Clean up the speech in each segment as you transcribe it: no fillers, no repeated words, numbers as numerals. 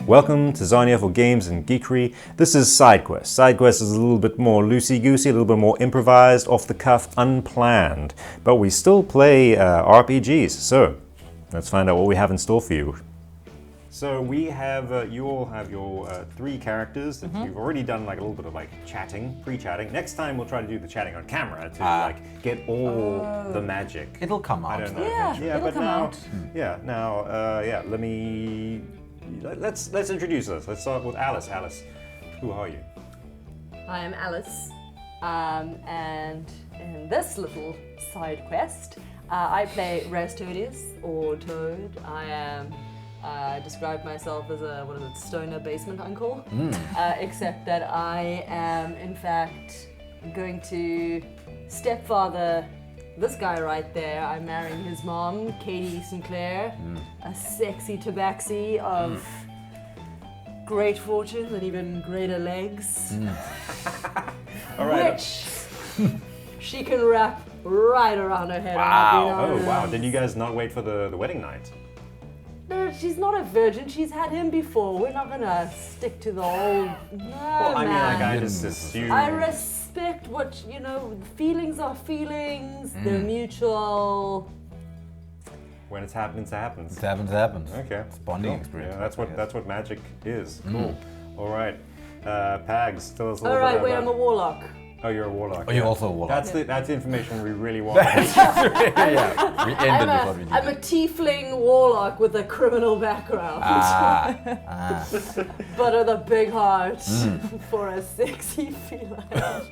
Welcome to Zarnia for Games and Geekery. This is SideQuest. SideQuest is a little bit more loosey-goosey, a little bit more improvised, off-the-cuff, unplanned. But we still play RPGs, so let's find out what we have in store for you. So we have, you all have your three characters that you've already done like a little bit of like chatting, pre-chatting. Next time we'll try to do the chatting on camera to like get all the magic. It'll come out. I don't know. Yeah, it'll but come now, out. let's introduce us. Let's start with Alice. Alice, who are you? I am Alice, and in this little side quest, I play Restodius, or Toad. I describe myself as a, stoner basement uncle, except that I am, in fact, going to stepfather this guy right there. I'm marrying his mom, Katie Sinclair, a sexy tabaxi of great fortune and even greater legs, All right. which she can wrap right around her head. Wow. Oh, wow. Did you guys not wait for the wedding night? No, she's not a virgin. She's had him before. We're not gonna stick to the old. No, Well, I mean, man. like, I just assume. I respect what feelings are feelings. They're mutual. When it happens, it happens. It happens. Okay. It's bonding Cool. experience. Yeah, that's what magic is. Cool. All right. Pags, tell us a little All right, bit wait, about. I'm a warlock. Oh, you're a warlock. Oh, you're also a warlock. That's the information we really want. Yeah, we ended before we did. I'm a tiefling warlock with a criminal background, but with a big heart for a sexy feline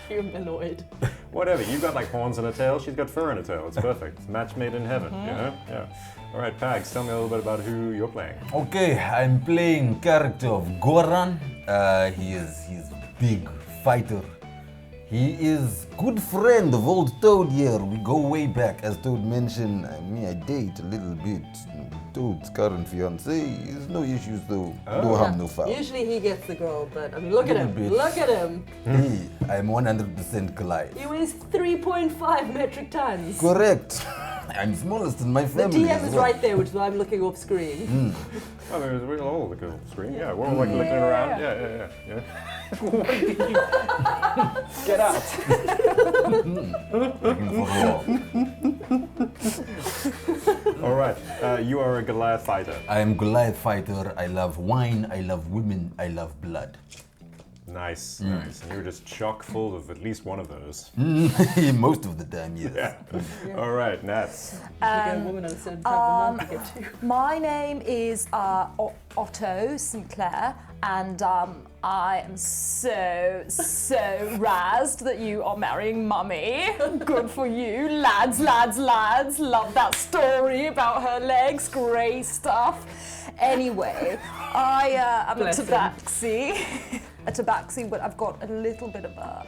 humanoid. Whatever. You've got like horns and a tail. She's got fur and a tail. It's perfect. Match made in heaven. You know? Yeah. All right, Pags, tell me a little bit about who you're playing. Okay, I'm playing character of Goran. He's a big fighter. He is good friend of old Toad here. We go way back. As Toad mentioned, I date a little bit. Toad's current fiancée is no issues though. No harm, no foul. Usually he gets the girl, but I mean, look at Little him. bit. Look at him. Hey, I'm 100% Goliath. He weighs 3.5 metric tons. Correct. I'm smallest in my The family. DM as is well. right there, which is why I'm looking off screen. Oh, we're all looking at the screen. Yeah, we're all like looking around. Yeah. Get out. All right. You are a Goliath fighter. I am Goliath fighter. I love wine. I love women. I love blood. Nice. And you're just chock full of at least one of those. Most of the time, yes. Yeah. All right, Nats. Get a woman on a certain type of man to get to. My name is Otto Sinclair, and I am so razzed that you are marrying Mummy. Good for you, lads. Love that story about her legs. Great stuff. Anyway, I am Bless a him. tabaxi, but I've got a little bit of a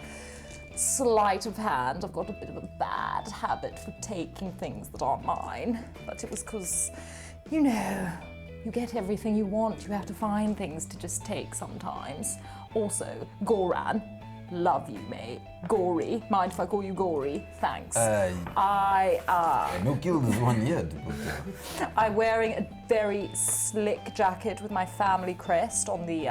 sleight of hand. I've got a bit of a bad habit for taking things that aren't mine. But it was because, you get everything you want. You have to find things to just take sometimes. Also, Goran, love you, mate. Gory, mind if I call you Gory? Thanks. I no killed this one yet. But, I'm wearing a very slick jacket with my family crest on the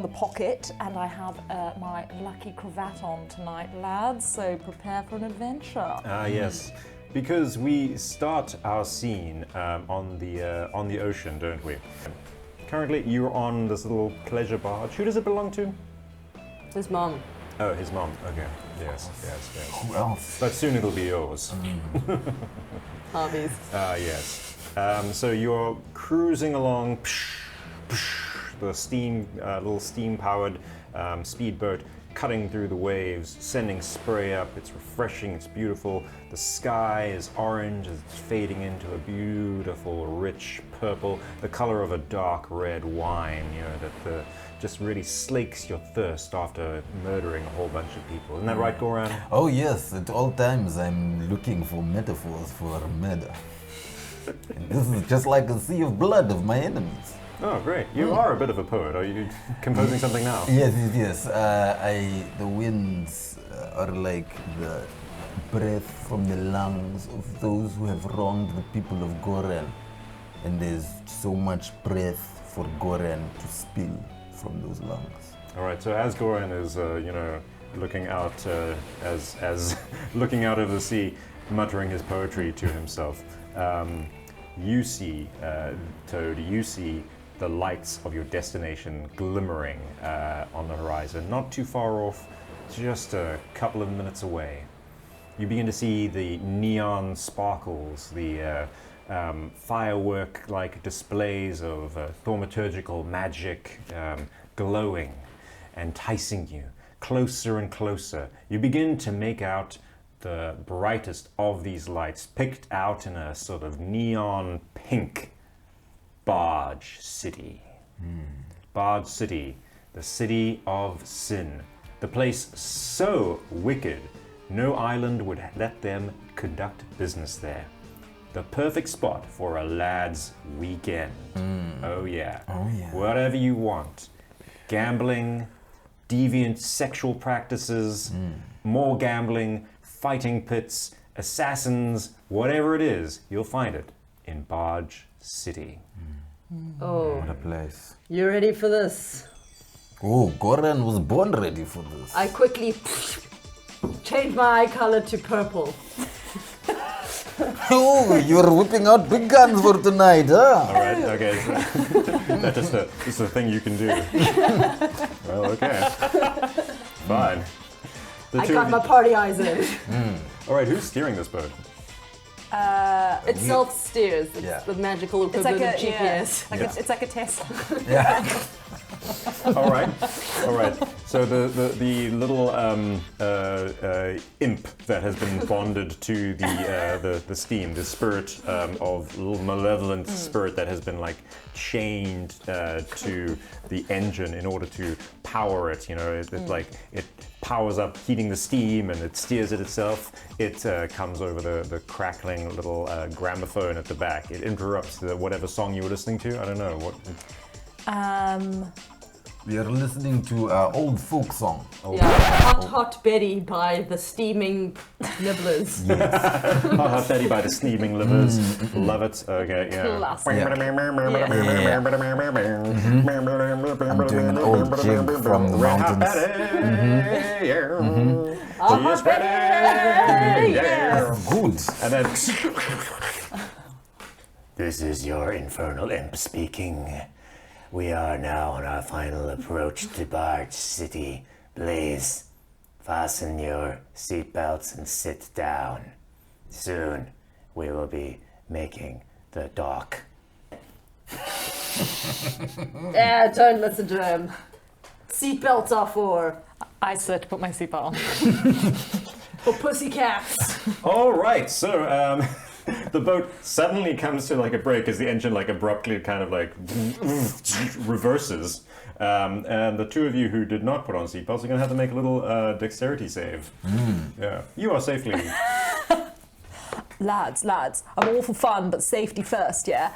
pocket, and I have my lucky cravat on tonight, lads. So prepare for an adventure. Yes. Because we start our scene on the ocean, don't we? Currently, you're on this little pleasure barge. Who does it belong to? His mom. Oh, his mom. Okay. Yes. who else? But soon it'll be yours. Hobbies. Yes. So you're cruising along. The little steam-powered speedboat cutting through the waves, sending spray up. It's refreshing, it's beautiful. The sky is orange, it's fading into a beautiful, rich purple, the color of a dark red wine, that just really slakes your thirst after murdering a whole bunch of people. Isn't that right, Goran? Oh yes, at all times I'm looking for metaphors for murder. And this is just like a sea of blood of my enemies. Oh, great. You are a bit of a poet. Are you composing something now? Yes. The winds are like the breath from the lungs of those who have wronged the people of Goran. and there's so much breath for Goran to spill from those lungs. All right. So as Goran is, looking out as looking out over the sea, muttering his poetry to himself, you see, Toad. You see the lights of your destination glimmering on the horizon, not too far off, just a couple of minutes away. You begin to see the neon sparkles, the firework-like displays of thaumaturgical magic glowing, enticing you closer and closer. You begin to make out the brightest of these lights, picked out in a sort of neon pink. Barge City. Barge City, the city of sin. The place so wicked, no island would let them conduct business there. The perfect spot for a lad's weekend. Oh yeah. Oh yeah. Whatever you want. Gambling, deviant sexual practices, more gambling, fighting pits, assassins, whatever it is, you'll find it in Barge City. Oh, What a place. you ready for this? Oh, Goran was born ready for this. I quickly change my eye color to purple. Oh, you're whipping out big guns for tonight, huh? All right, okay. That's just a thing you can do. Well, okay. Fine. The I two got of my you- party eyes in. All right, who's steering this boat? It self-steers. It's Yeah. the magical It's equivalent like of a GPS. like Yeah. it's like a Tesla. Yeah. All right, all right. So the little imp that has been bonded to the steam, the spirit of little malevolent spirit that has been like chained to the engine in order to power it. You know, it powers up, heating the steam, and it steers it itself. It comes over the crackling little gramophone at the back. It interrupts whatever song you were listening to. I don't know what. We are listening to old folk song. Yeah, Hot Hot Betty by the Steaming Nibblers. Hot Hot Betty by the Steaming Livers. Love it. Okay, yeah. Classic. I'm doing an old jig from the Red Hot mountains. Betty. Hot She is Hot Betty! Yeah. Good. And then. This is your infernal imp speaking. We are now on our final approach to Barge City. Please, fasten your seatbelts and sit down. Soon, we will be making the dock. Yeah, don't listen to him. Seatbelts are for I put my seatbelt on. pussycats. All right, so the boat suddenly comes to like a break as the engine like abruptly kind of like reverses. And the two of you who did not put on seatbelts are going to have to make a little dexterity save. Yeah, you are safely. Lads, I'm all for fun, but safety first, yeah?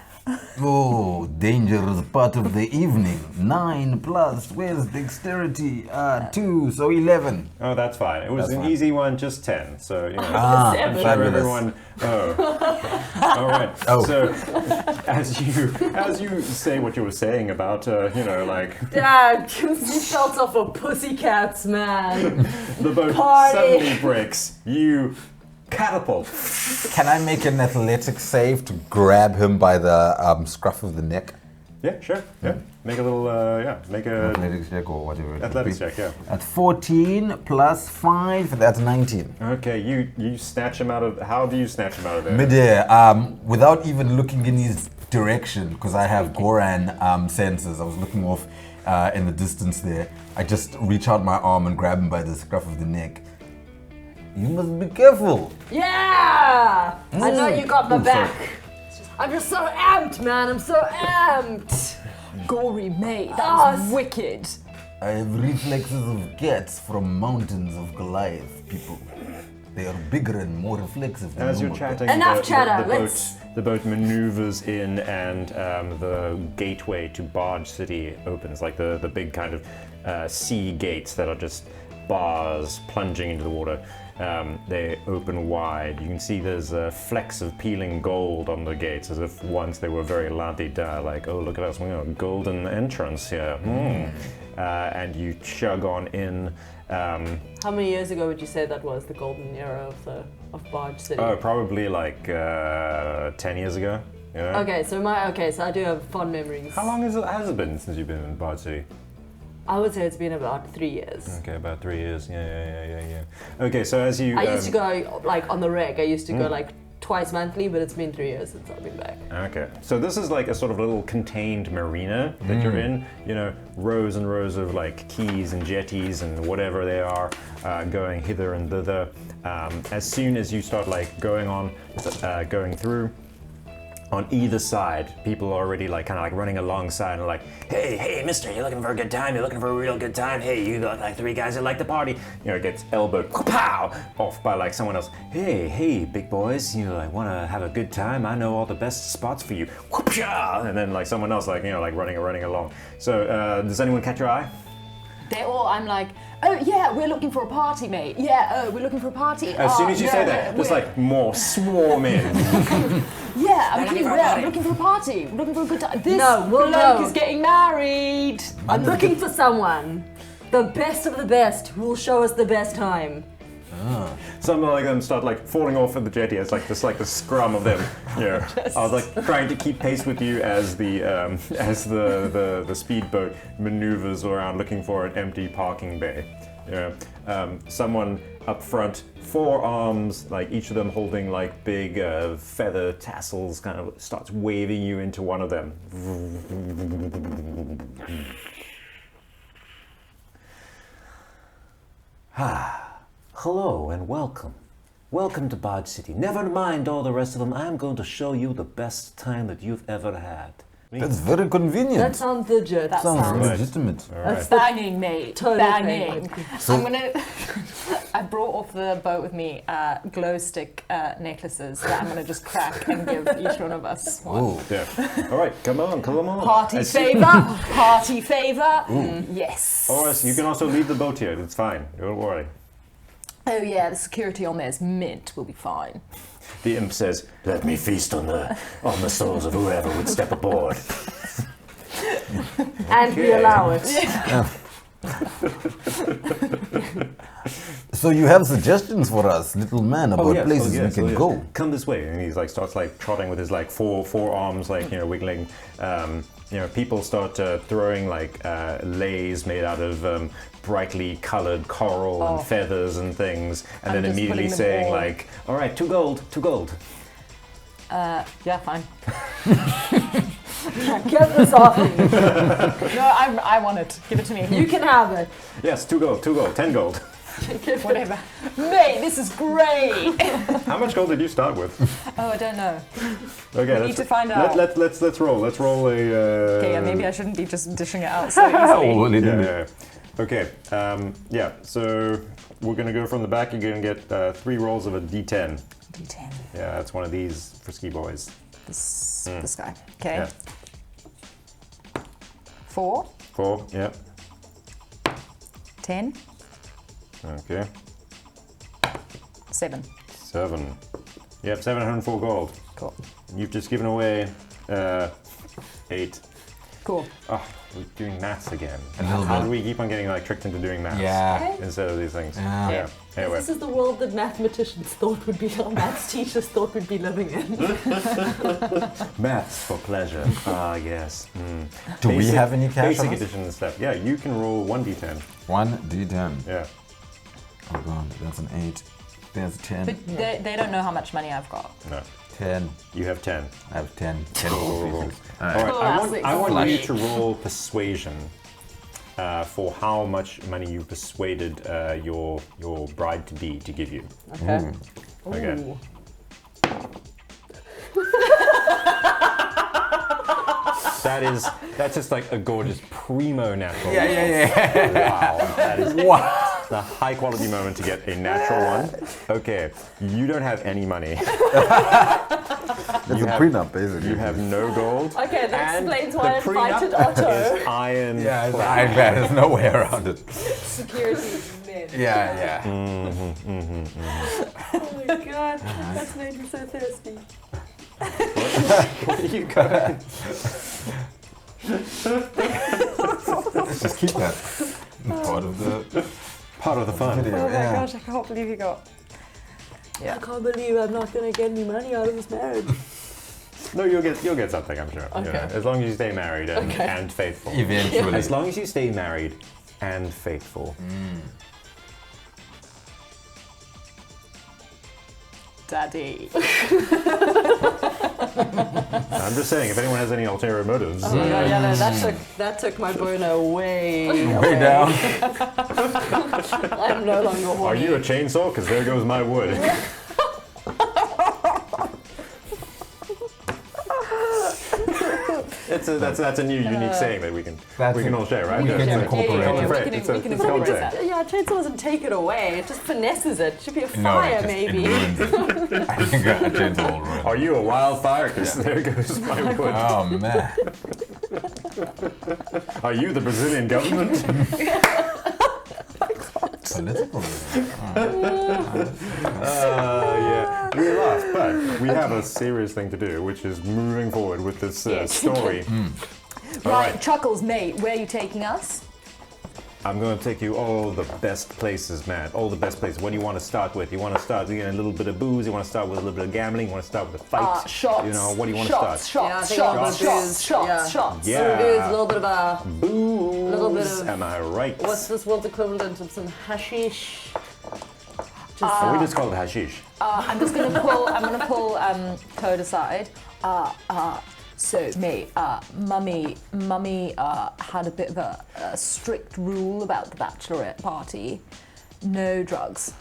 Oh, danger is part of the evening. 9 plus, where's dexterity? 2, so 11. Oh, that's fine. It was That's an fine. easy one, just 10. So, you know. Ah, Seven. Sure, fabulous. everyone. Oh, all right. Oh. So, as you say what you were saying about, like Dad, seatbelts are for pussycats, man. the boat Party. suddenly breaks, you catapult. Can I make an athletics save to grab him by the scruff of the neck? Yeah, sure. Yeah, make a little. Make a Athletics check or whatever. it would athletics be. check. Yeah. At 14 plus 5, that's 19. Okay, you snatch him out of. How do you snatch him out of there? Midair, without even looking in his direction, because I have Goran sensors. I was looking off in the distance there. I just reach out my arm and grab him by the scruff of the neck. You must be careful. Yeah! I know you got my Good back. I'm just so amped, man. I'm so amped. Gory maid, Oh, that's wicked. I have reflexes of cats from mountains of Goliath, people. They are bigger and more reflexive than As you're normal chatting, Enough chatter, the let's- the boat maneuvers in, and the gateway to Barge City opens, like the big kind of sea gates that are just bars plunging into the water. they open wide. You can see there's flecks of peeling gold on the gates, as if once they were very la-di-da, like, oh, look at us, we got a golden entrance here. And you chug on in. How many years ago would you say that was the golden era of Barge City? Oh, probably like 10 years ago. Yeah. Okay, so I do have fond memories. How long has it been since you've been in Barge City? I would say it's been about 3 years. Okay, about 3 years. Yeah. Okay, so as you... I used to go like on the reg. I used to go like twice monthly, but it's been 3 years since I've been back. Okay, so this is like a sort of little contained marina that you're in. You know, rows and rows of like quays and jetties and whatever they are, going hither and thither. As soon as you start like going through, on either side, people are already like kind of like running alongside and like, hey, mister, you looking for a good time? You're looking for a real good time? Hey, you got like 3 guys that like the party. You know, it gets elbowed, pow, off by like someone else. Hey, big boys, you like want to have a good time? I know all the best spots for you. And then like someone else like, you know, like running along. So does anyone catch your eye? I'm like, oh yeah, we're looking for a party, mate. Yeah, we're looking for a party. As soon as you say that, there's like more swarm in. Yeah, I'm looking for a party. We're looking for a good time. This bloke no. is getting married. I'm looking for someone, the best of the best, who will show us the best time. Some of them start like falling off at the jetty. It's like this, like the scrum of them. You know, I was like trying to keep pace with you as the speedboat maneuvers around looking for an empty parking bay. You know, someone up front, 4 arms, like each of them holding like big feather tassels, kind of starts waving you into one of them. Hello and welcome. Welcome to Barge City. Never mind all the rest of them. I'm going to show you the best time that you've ever had. That's very convenient. That sounds legit. Sounds Right. legitimate. That's Banging, mate. Total Banging. So- I'm gonna. I brought off the boat with me glow stick necklaces that I'm gonna just crack and give each one of us one. Oh, Yeah. All right, come on. Party favor. Party favor. Yes. Or you can also leave the boat here. It's fine. Don't worry. Oh yeah, the security on there is mint. We'll be fine. The imp says, "Let me feast on the souls of whoever would step aboard." And we allow it. So you have suggestions for us, little man, about places we can go? Come this way, and he's like starts like trotting with his like four arms, like, you know, wiggling. You know, people start throwing like leis made out of brightly colored coral and feathers and things, and then just immediately putting them saying all- like, "All right, 2 gold, 2 gold." Yeah, fine. Get this off me. No, I want it. Give it to me. You can have it. Yes, 2 gold, 10 gold. Whatever. Mate, this is great. How much gold did you start with? Oh, I don't know. Okay, We need to find out. Let's roll. Let's roll a. Okay, yeah, maybe I shouldn't be just dishing it out so easily. Yeah. Okay. Yeah. So we're gonna go from the back. You're gonna get 3 rolls of a D10. D10. Yeah, that's one of these frisky boys. This guy. Okay. Yeah. 4. 4. Yeah. 10. Okay. 7. 7. Yep. 704 gold. Cool. You've just given away 8. Cool. Oh, we're doing maths again. little How bit. do we keep on getting like tricked into doing maths? Yeah. Instead of these things. Yeah. Anyway. This is the world that mathematicians thought would be, or maths teachers thought we'd be living in. Maths for pleasure. Ah, yes. Do we have any cash Basic on us? edition stuff. Yeah, you can roll 1d10. 1d10. Yeah. Oh god, that's an 8. There's 10. But they don't know how much money I've got. No. 10. You have 10. I have 10. 10 Roll, gold roll, roll. pieces. All right. I want you Flush. to roll persuasion for how much money you persuaded your bride to be to give you. Okay. Okay. Ooh. That's just like a gorgeous primo natural. Yeah. Wow. That is Wow. the high quality moment to get a natural one. Okay. You don't have any money. That's You a have- prenup, basically. You have no gold. Okay, that and explains the why I prenup invited Otto. is iron. Yeah, it's clad. Iron Man. There's no way around it. Security men. Yeah. Oh my god, that's made me so thirsty. What are you going? Just keep that part of the fun. video. Oh my Yeah. gosh, I can't believe you got. I can't believe I'm not gonna get any money out of this marriage. No, you'll get something, I'm sure. You Okay. know, as long as you stay married and faithful. Eventually. As long as you stay married and faithful. Daddy. I'm just saying, if anyone has any ulterior motives. Oh my god, yeah, no, that took my boner way down. I'm no longer Are horny. you a chainsaw? Because there goes my wood. That's a new unique saying that we can all share, right? we can It's incorporate common it. trait. We It's can a common incorporate trait. that. Yeah, chainsaw doesn't take it away, it just finesses it. It should be a No, fire, it just, maybe. It ruins it. I think a chainsaw will ruin. Are you a wildfire? Because there goes my wood. Oh man. Are you the Brazilian government? Political. Yeah, we laugh, but we have a serious thing to do, which is moving forward with this Yes. story. All Right, Chuckles, mate, where are you taking us? I'm going to take you all the best places, man. All the best places. What do you want to start with? You want to start with a little bit of booze? You want to start with a little bit of gambling? You want to start with a fight? Shots. You know, what do you want shots, to start? Yeah, I Shots, think a little shots, bit of shots, booze, shots, yeah. shots. Yeah. A little bit of a. Booze. Little bit of- Am I right? What's this world's equivalent of some hashish? We just call it hashish. I'm gonna pull Code aside. So mate, mummy had a bit of a strict rule about the bachelorette party. No drugs.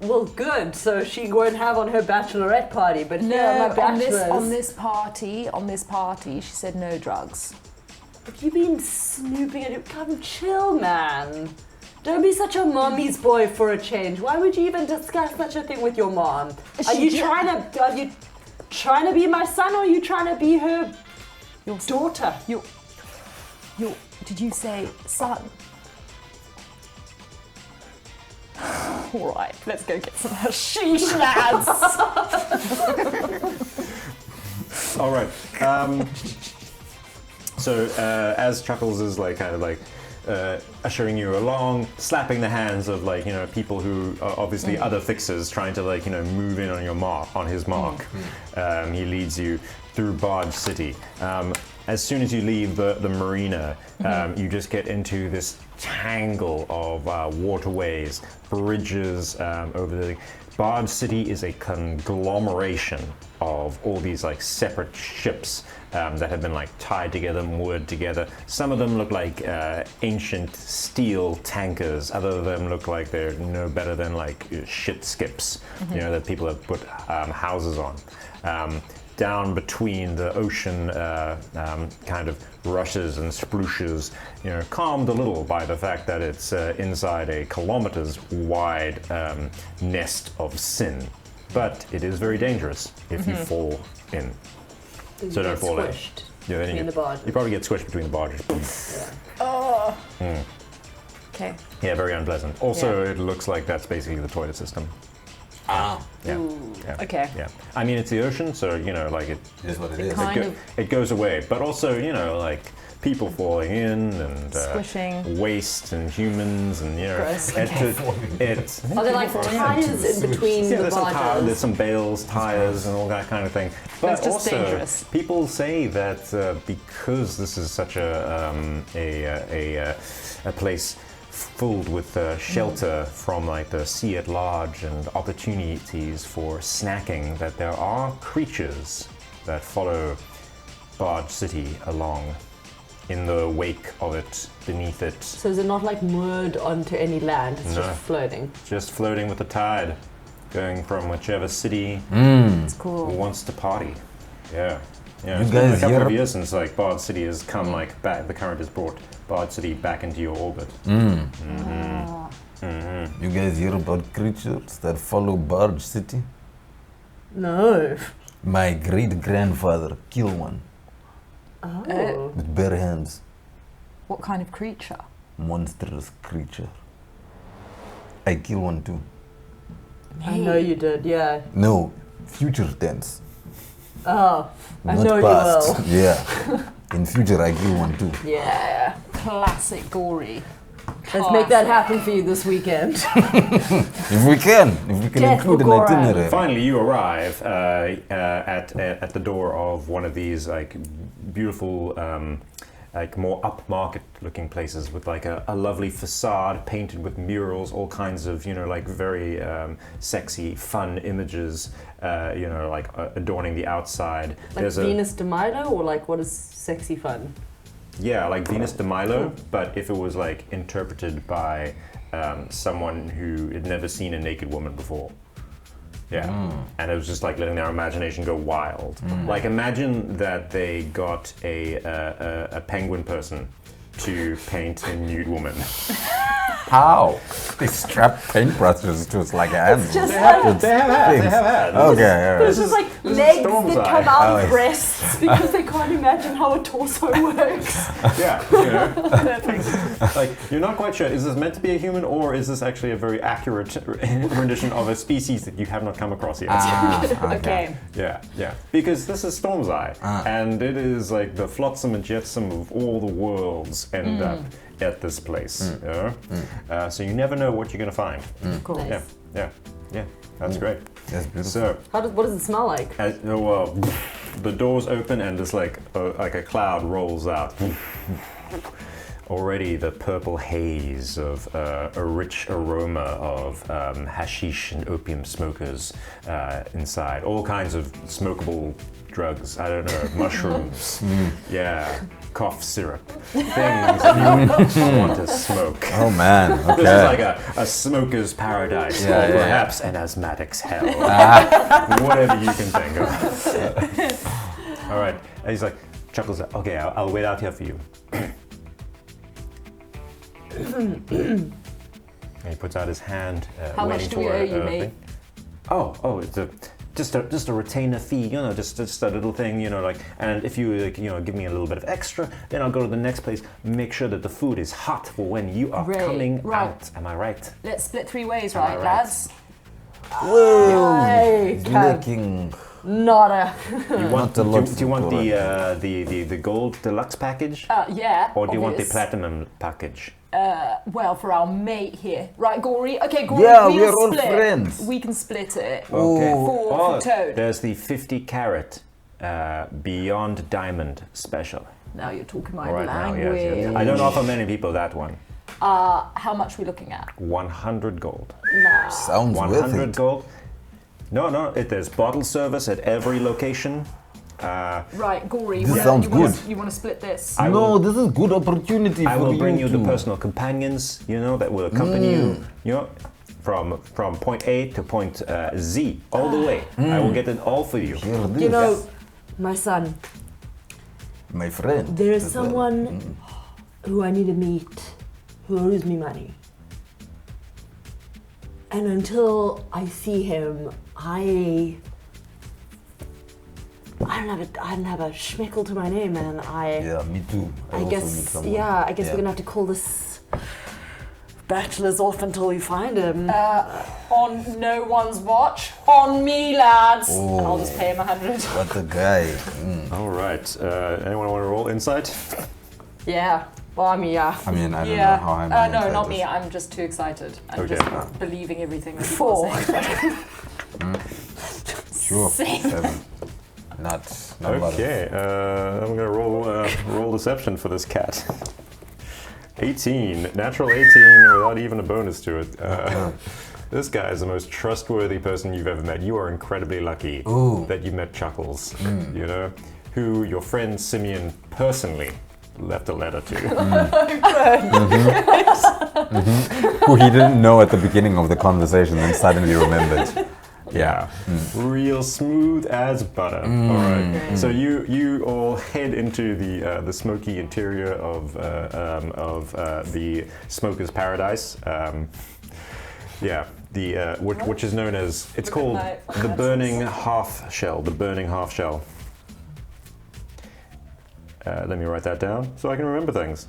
Well, good. So she won't have on her bachelorette party, but here No, are my on bachelors. this party, she said no drugs. Have you been snooping at it? Come chill, man. Don't be such a mommy's boy for a change. Why would you even discuss such a thing with your mom? Are you trying to be my son, or are you trying to be her daughter? Your did you say son? All right, let's go get some hashish, lads. All right. So as Chuckles is like kind of like ushering you along, slapping the hands of like people who are obviously other fixers trying to like move in on your mark, on his mark. He leads you through Barge City. As soon as you leave the marina, you just get into this tangle of waterways, bridges over the. Barge City is a conglomeration of all these like separate ships that have been like tied together, moored together. Some of them look like ancient steel tankers. Other of them look like they're no better than like shit skips, that people have put houses on. Down between the ocean kind of rushes and splooshes, calmed a little by the fact that it's inside a kilometers wide nest of sin. But it is very dangerous if you fall in. So don't fall in. Yeah, then between the barges. You probably get squished between the barges. Okay. Yeah, very unpleasant. Also, it looks like that's basically the toilet system. Yeah. Yeah. Okay. Yeah. I mean, it's the ocean, so like it. It is what it is. Kind It goes away, but also like people falling in and Squishing. waste and humans and Gross. it's Are there like tires in between the there's barges? there's some bales, tires, and all that kind of thing. But That's just also, dangerous. people say that because this is such a place filled with shelter from like the sea at large and opportunities for snacking, that there are creatures that follow Barge City along in the wake of it, beneath it, So is it not like moored onto any land? It's No. just floating. just floating with the tide, going from whichever city It's cool. wants to party. Yeah. Yeah, You it's been a guys couple of hear- years since like Barge City has come like back. The current has brought Barge City back into your orbit. You guys hear about creatures that follow Barge City? No. My great grandfather killed one Oh. with bare hands. What kind of creature? Monstrous creature. I kill one too. I know you did, yeah. No, future tense. Oh, I Not know past. you will. Yeah. In future, I kill one too. Yeah. Classic gory. Let's make that happen for you this weekend. If we can Death include an for Goran. itinerary. Finally, you arrive at the door of one of these like beautiful, like more upmarket looking places with like a lovely facade painted with murals, all kinds of like very sexy, fun images, like adorning the outside. Like There's Venus de Milo, or like what is sexy fun? Yeah, like Venus de Milo, but if it was like interpreted by someone who had never seen a naked woman before. Yeah, and it was just like letting their imagination go wild. Like imagine that they got a penguin person to paint a nude woman. How? They strap paintbrushes to its like hands. Just They have had. Okay, all It's right. just like this is legs Storm's that Eye. come out Oh, of yeah. breasts because they can't imagine how a torso works. Yeah, like you're not quite sure. Is this meant to be a human, or is this actually a very accurate rendition of a species that you have not come across yet? Okay. Yeah. Because this is Storm's Eye, and it is like the flotsam and jetsam of all the worlds end up at this place. So you never know what you're going to find. Cool. Yeah. That's great. That's beautiful. So, What does it smell like? the doors open and just like a cloud rolls out. Already the purple haze of a rich aroma of hashish and opium smokers inside. All kinds of smokable drugs. I don't know, mushrooms. Yeah, cough syrup. Things that you want to smoke. Oh man, okay. This is like a smoker's paradise, Yeah, or yeah, perhaps an asthmatic's hell. Whatever you can think of. All right. And he's like, chuckles, okay, I'll wait out here for you. And he puts out his hand, How waiting much do we for owe you, mate? thing. Oh, it's just a retainer fee, just a little thing, like. And if you give me a little bit of extra, then I'll go to the next place, make sure that the food is hot for when you are coming out. Am I right? Let's split 3 ways, Am I right, right? lads? Hey, Licking. not a. You want Not a lot do you want for the gold deluxe package, Yeah. or do you want the obvious. platinum package? Well, for our mate here. Right, Gory? Okay, Gory, Yeah, we'll we are all split. friends. We can split it. Okay. For Toad. There's the 50 carat Beyond Diamond special. Now you're talking my All right now, language. yes. I don't offer many people that one. How much are we looking at? 100 gold. Nah. Sounds worth 100 it. gold. No, there's bottle service at every location. Right, Gory, This sounds good. You want to split this? I No, will- this is good opportunity I for will bring you the two. personal companions, that will accompany you, from point A to point Z, all the way. I will get it all for you. Hear this. You know, my son, my friend. there is as well. someone who I need to meet who owes me money. And until I see him, I don't have a schmickel to my name, and Yeah, me too. I also need guess someone. I guess we're gonna have to call this bachelors off until we find him. On no one's watch. On me, lads. Oh. And I'll just pay him 100. What a guy. All right. Anyone want to roll insight? Yeah. Well, I mean, yeah. I mean, I don't Yeah. know how I'm No, not me. I'm just too excited. I'm Okay. just believing everything that Four. people are saying. Sure. Same. 7. Not Okay. I'm gonna roll deception for this cat. 18, natural 18, without even a bonus to it. This guy is the most trustworthy person you've ever met. You are incredibly lucky that you met Chuckles, who your friend Simeon personally left a letter to. Who he didn't know at the beginning of the conversation, then suddenly remembered. Yeah, real smooth as butter. All right, so you all head into the smoky interior of the Smoker's Paradise. Which is known as, it's Look at called my the absence. Burning Half Shell. The Burning Half Shell. Let me write that down so I can remember things.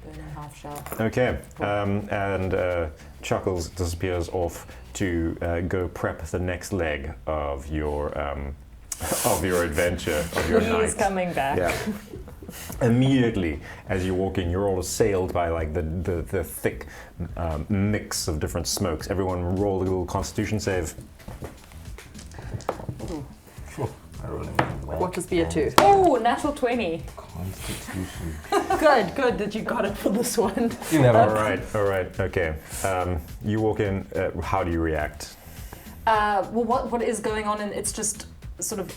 Burning half shell. Okay, and chuckles, disappears off to go prep the next leg of your adventure, of your night. He's coming back. Yeah. Immediately, as you walk in, you're all assailed by like the thick mix of different smokes. Everyone roll a little Constitution save. What does be a 2? Oh, natural 20. Constitution. Good that you got it for this one. You never. All right, okay. You walk in. How do you react? Well, what is going on? And it's just sort of.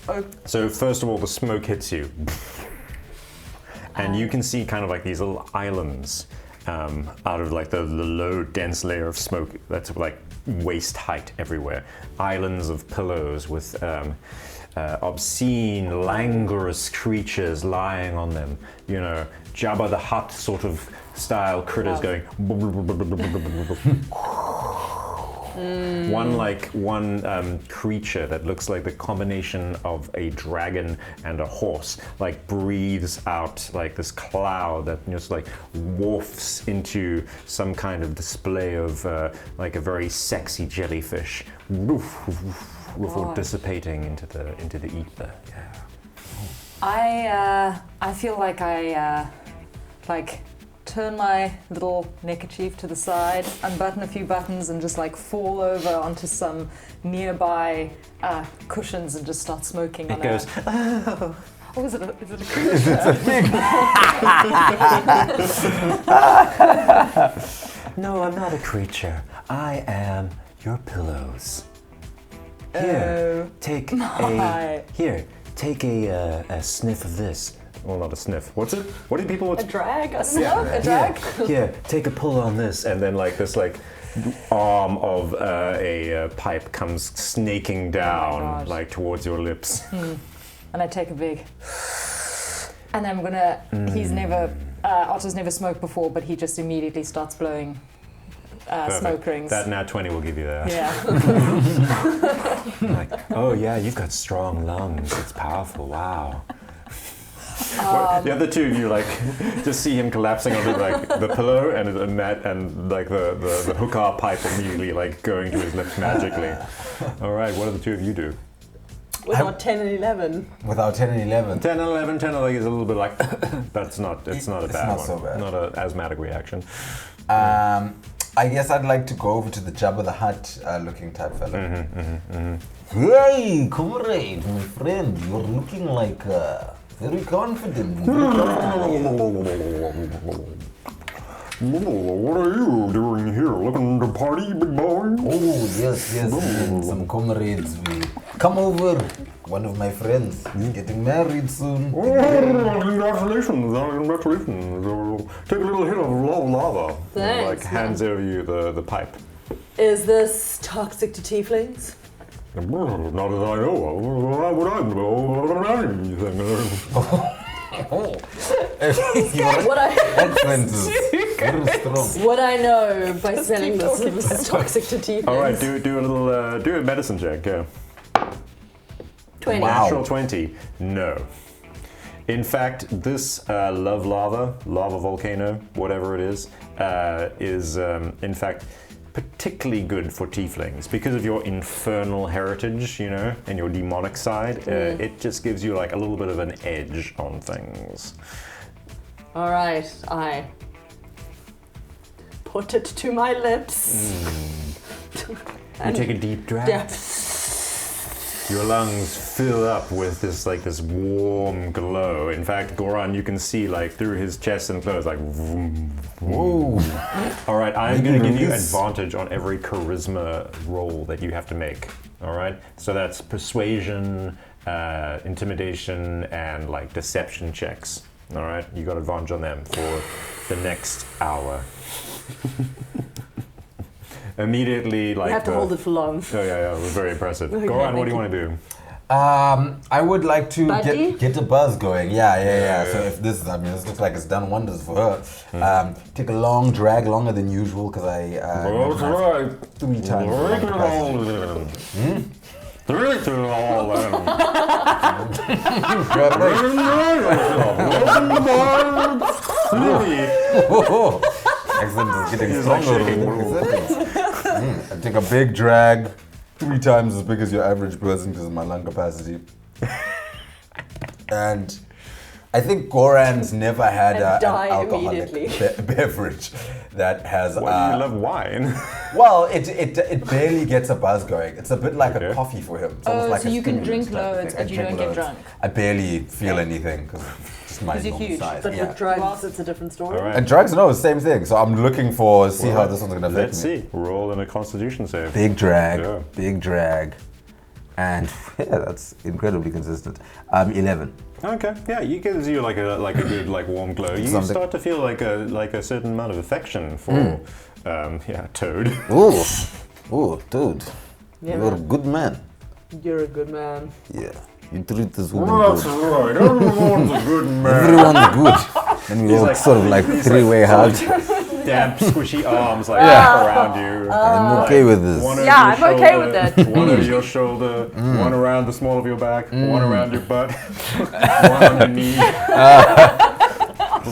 So first of all, the smoke hits you, and you can see kind of like these little islands out of like the low, dense layer of smoke that's like waist height everywhere. Islands of pillows with obscene, languorous creatures lying on them. You know, Jabba the Hutt sort of style critters going. One creature that looks like the combination of a dragon and a horse, like breathes out like this cloud that just like wafts into some kind of display of like a very sexy jellyfish, before dissipating into the ether. I feel like I turn my little neckerchief to the side, unbutton a few buttons, and just like fall over onto some nearby cushions and just start smoking. It goes. Oh, is it a creature? No, I'm not a creature. I am your pillows. Here, take a sniff of this. Well, not a sniff. What's it? What do people? A drag? A Yeah. smoke? A drag? Here, take a pull on this, and then like this arm of a pipe comes snaking down God. like towards your lips. And I take a big. And then I'm gonna. He's never. Otto's never smoked before, but he just immediately starts blowing smoke rings. That nat 20 will give you that. Yeah. Like, oh yeah, you've got strong lungs. It's powerful. Wow. The other two of you like just see him collapsing onto like the pillow and like the hookah pipe immediately like going to his lips magically. All right, what do the two of you do? Without 10 and 11. Without 10 and 11. 10 and 11, 10 and like is a little bit like, but it's not a bad not one. so bad. Not an asthmatic reaction. I guess I'd like to go over to the Jabba the Hutt looking type fella. Hey, comrade, my friend, you're looking like very confident. What are you doing here? Looking to party, big boy? Oh, yes, me and some comrades. We come over. One of my friends is getting married soon. Oh, congratulations. Take a little hit of lava. Thanks, Like hands over you the pipe. Is this toxic to tieflings? Not as I know of. Why would I know anything? What I Accent is very strong. what I know by smelling this is toxic to tieflings. All right, do a little do a medicine check. Yeah. 20. Wow. Natural 20. No. In fact, this lava volcano, whatever it is in fact particularly good for tieflings because of your infernal heritage, you know, and your demonic side. It just gives you like a little bit of an edge on things. All right, I put it to my lips. You take a deep drag. Your lungs fill up with this warm glow. In fact, Goran, you can see like through his chest and clothes, like. Vroom, vroom. All right, I'm going to give you advantage on every charisma roll that you have to make. All right, so that's persuasion, intimidation, and like deception checks. All right, you got advantage on them for the next hour. Immediately, like You have to hold it for long. Oh yeah, it was very impressive. Okay, Goran, what thank do you want to do? I would like to Buddy? get a buzz going. Yeah. So if this looks like it's done wonders for her. Take a long drag, longer than usual, because I That's right. 3 times. Drink it all in. Drink it all in. Welcome to Barge City. accent is getting He's like stronger. shaking. with every sentence. I take a big drag, 3 times as big as your average person because of my lung capacity. And I think Goran's never had And an die alcoholic immediately. beverage that has. Why do you love wine? Well, it barely gets a buzz going. It's a bit like a Okay. coffee for him. It's almost like so a you can stimulant drink type of loads, thing. I but you drink don't get loads. drunk. I barely feel anything because just my 'Cause you're normal huge, size. But yeah. with drugs, it's a different story. All right. And drugs, no, same thing. So I'm looking for see how this one's gonna affect Let's me. see. Roll in a Constitution save. Big drag, Yeah. big drag, and yeah, that's incredibly consistent. 11. Okay, yeah, you gives you like a good warm glow. You Something. start to feel like a certain amount of affection for Toad. Ooh, dude, Yeah. you're a good man. You're a good man. Yeah, you treat this woman That's good. right. Everyone's a good man. Everyone's good. And we all like- sort of like three-way hug. Damp, squishy arms around you. I'm okay with this. One over Yeah, your I'm okay shoulder, with that. One over your shoulder, one around the small of your back, one around your butt, one on your knee. That's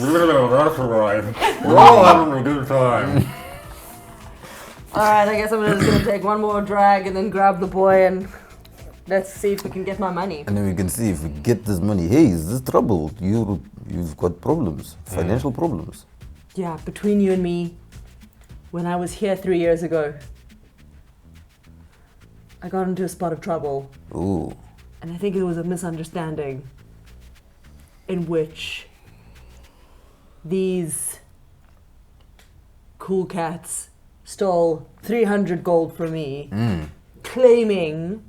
right. We're all having a good time. Alright, I guess I'm just gonna take one more drag and then grab the boy and let's see if we can get my money. And then we can see if we get this money. Hey, is this trouble? You've got problems, financial problems. Yeah, between you and me, when I was here 3 years ago, I got into a spot of trouble. Ooh. And I think it was a misunderstanding in which these cool cats stole 300 gold from me, claiming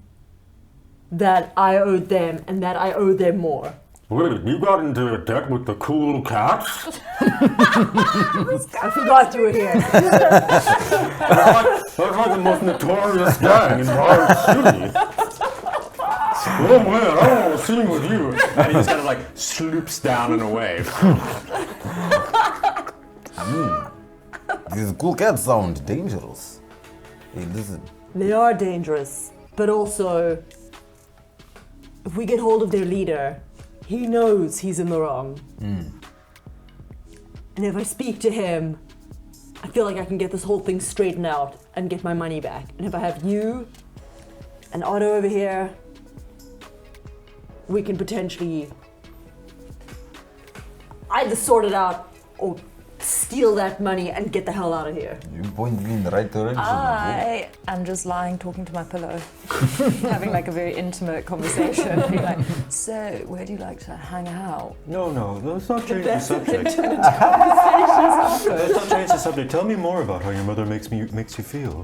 that I owed them and that I owed them more. Wait, you got into a debt with the cool cats? I forgot you were here. That's like the most notorious gang in Barge City. Oh man, I want to sing with you. And he just kind of like sloops down and away. These cool cats sound dangerous. Hey, listen. They are dangerous, but also, if we get hold of their leader, he knows he's in the wrong. And if I speak to him, I feel like I can get this whole thing straightened out and get my money back. And if I have you and Otto over here, we can potentially either sort it out or steal that money and get the hell out of here. You point me in the right direction. I am just lying, talking to my pillow, having like a very intimate conversation. Being like, so where do you like to hang out? No, let's not change the subject. Let's not change the subject. Tell me more about how your mother makes you feel.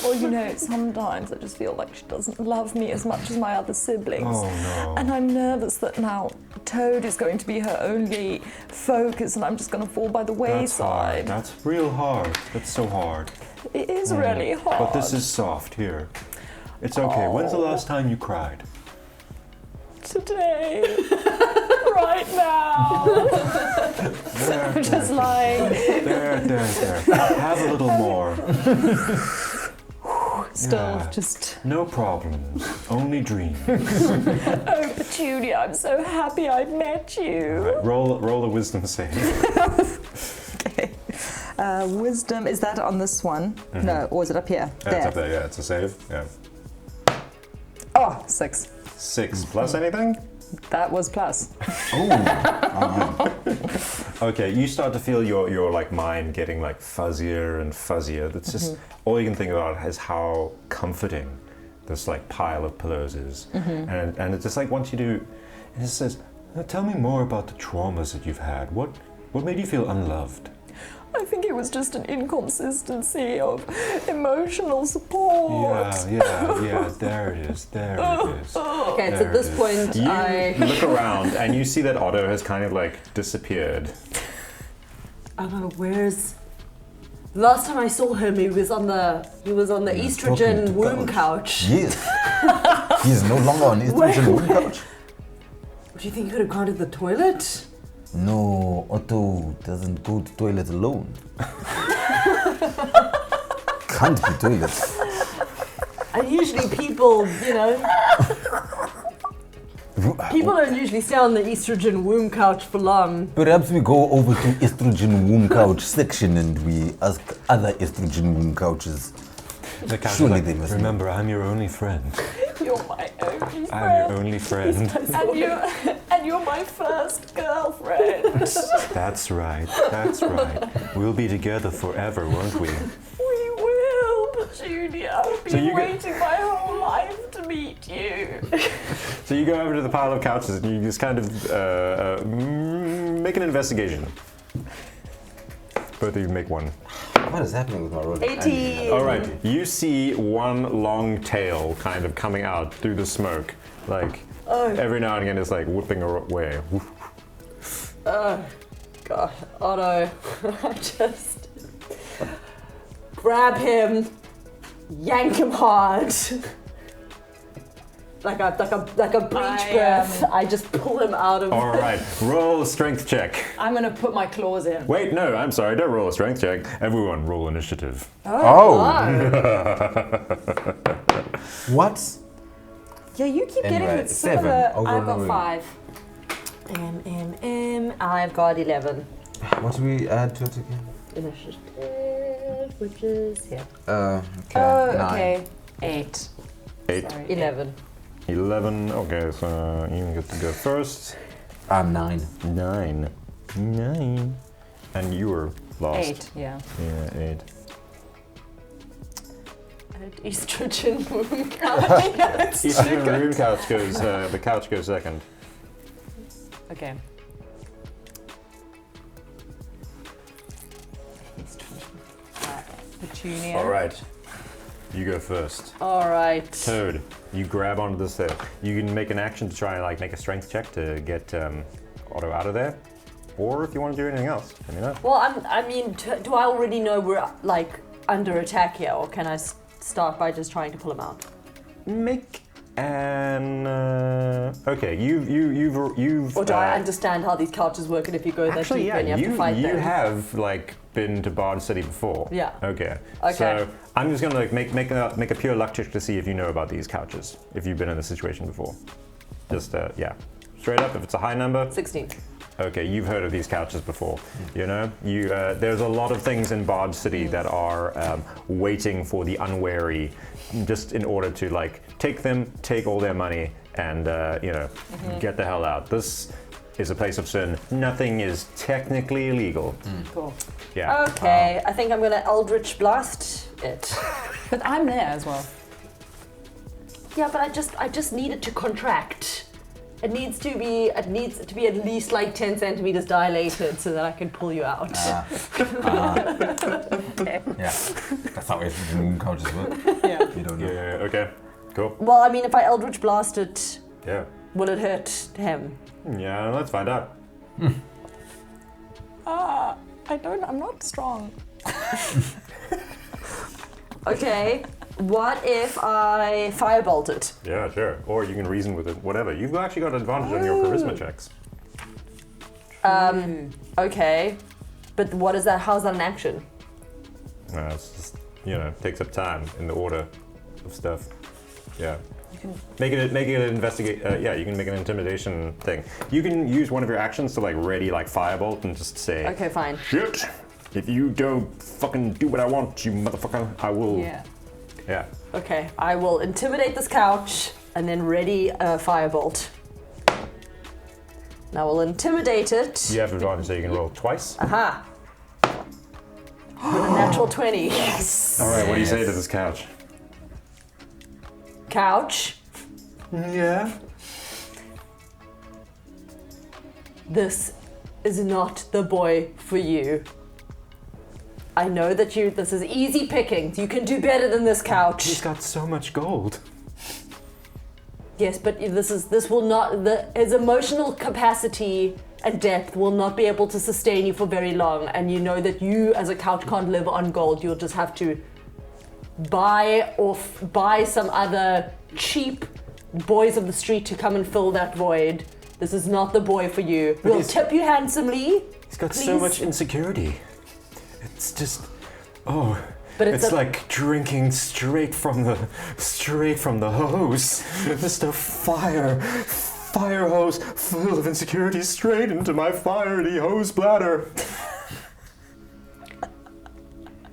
Well, you know, sometimes I just feel like she doesn't love me as much as my other siblings. Oh no. And I'm nervous that now Toad is going to be her only focus and I'm just going to fall by the That's hard. wayside. That's real hard. That's so hard. It is really hard. But this is soft here. It's okay. When's the last time you cried? Today. Right now. I'm just lying. There. Have a little more. Still Yeah. just... No problems. Only dreams. Oh, Petunia, I'm so happy I met you. Right, roll a wisdom save. Okay. Wisdom, is that on this one? No, or is it up here? That's up there, yeah, it's a save. Yeah. Oh, 6. 6 plus anything? That was plus. Okay, you start to feel your like mind getting like fuzzier and fuzzier. That's just all you can think about is how comforting this like pile of pillows is. And it just like wants you to, and it says, tell me more about the traumas that you've had. What made you feel unloved? I think it was just an inconsistency of emotional support. Yeah, there it is. Okay, so There at this it is. point, You I look around and you see that Otto has kind of like disappeared. don't know where's. The last time I saw him, he was on the estrogen talking womb couch. couch. Yes. He's no longer on estrogen womb couch. Do you think he could have gone to the toilet? No, Otto doesn't go to toilet alone. Can't be toilet. And usually people, you know, We People don't usually stay on the estrogen womb couch for long. Perhaps we go over to estrogen womb couch section and we ask other estrogen womb couches. The couch Surely is they like, must remember, I'm your only friend. You're my only friend. I'm your only friend. And you're my first girlfriend. That's right. That's right. We'll be together forever, won't we? We will, Petunia. I've been So you go- waiting my whole life to meet you. So you go over to the pile of couches and you just kind of make an investigation. Both of you make one. What is happening with my roll? 18. All right, you see one long tail kind of coming out through the smoke. Like, every now and again it's like whipping away. Oh, God. Otto, I just grab him, yank him hard. Like a breech birth. I just pull him out of All right, roll a strength check. I'm gonna put my claws in. Wait, no, I'm sorry, don't roll a strength check. Everyone roll initiative. Oh! What? Yeah, you keep Anyway, getting with 7 similar. over I've got Maroon. 5. I've got 11. What do we add to it again? Initiative, which is here. Okay. Oh, 9. okay. 8. 8, Sorry. 11. 11, okay, so you get to go first. I'm 9. 9. 9. And you were lost. 8, yeah. Yeah, 8. And estrogen womb couch. Eastern room couch goes, the couch goes second. Okay. Petunia. All right, you go first. All right. Toad, you grab onto this there. You can make an action to try and like make a strength check to get Otto out of there. Or if you want to do anything else, let me know. Well, do I already know we're like under attack here, or can I start by just trying to pull him out? Make an okay. You've. Or do I understand how these couches work, and if you go that Actually, deep, yeah, then you have to fight you them? have like been to Barge City before. Yeah. Okay. Okay. So I'm just gonna like make a pure luck check to see if you know about these couches, if you've been in this situation before. Just yeah, straight up. If it's a high number. 16. Okay, you've heard of these couches before. You know, there's a lot of things in Barge City that are waiting for the unwary, just in order to like take them, take all their money, and get the hell out. This is a place of sin. Nothing is technically illegal. Cool. Yeah. Okay, I think I'm gonna Eldritch Blast it. But I'm there as well. Yeah, but I just need it to contract. It needs to be at least like 10 centimeters dilated so that I can pull you out. Okay. Yeah. That's how estrogen womb couches work. Yeah. You don't know. Yeah. Okay. Cool. Well, I mean, if I Eldritch Blast it, Yeah. will it hurt him? Yeah. Let's find out. I'm not strong. Okay, what if I Firebolt it? Yeah. Sure. Or you can reason with it. Whatever. You've actually got advantage on your charisma checks. Okay, but what is that? How's that an action? It's just takes up time in the order of stuff. Yeah. Make it an investigate. Yeah, you can make an intimidation thing. You can use one of your actions to like ready like firebolt and just say, Okay, fine. "Shit! If you don't fucking do what I want, you motherfucker, I will." Yeah. Yeah. Okay, I will intimidate this couch and then ready a Firebolt. Now we'll intimidate it. You have advantage, so you can roll twice. Aha! With a natural 20. Yes! All right. What do you say to this couch? Couch, Yeah. this is not the boy for you. I know that this is easy pickings. You can do better than this He's couch. got so much gold. Yes, but this will not, his emotional capacity and depth will not be able to sustain you for very long. And you know that you as a couch can't live on gold. You'll just have to buy some other cheap boys of the street to come and fill that void. This is not the boy for you. We'll tip you handsomely. He's got so Please. much insecurity. It's just, But it's like drinking straight from the hose. Just a fire hose full of insecurity straight into my fiery hose bladder.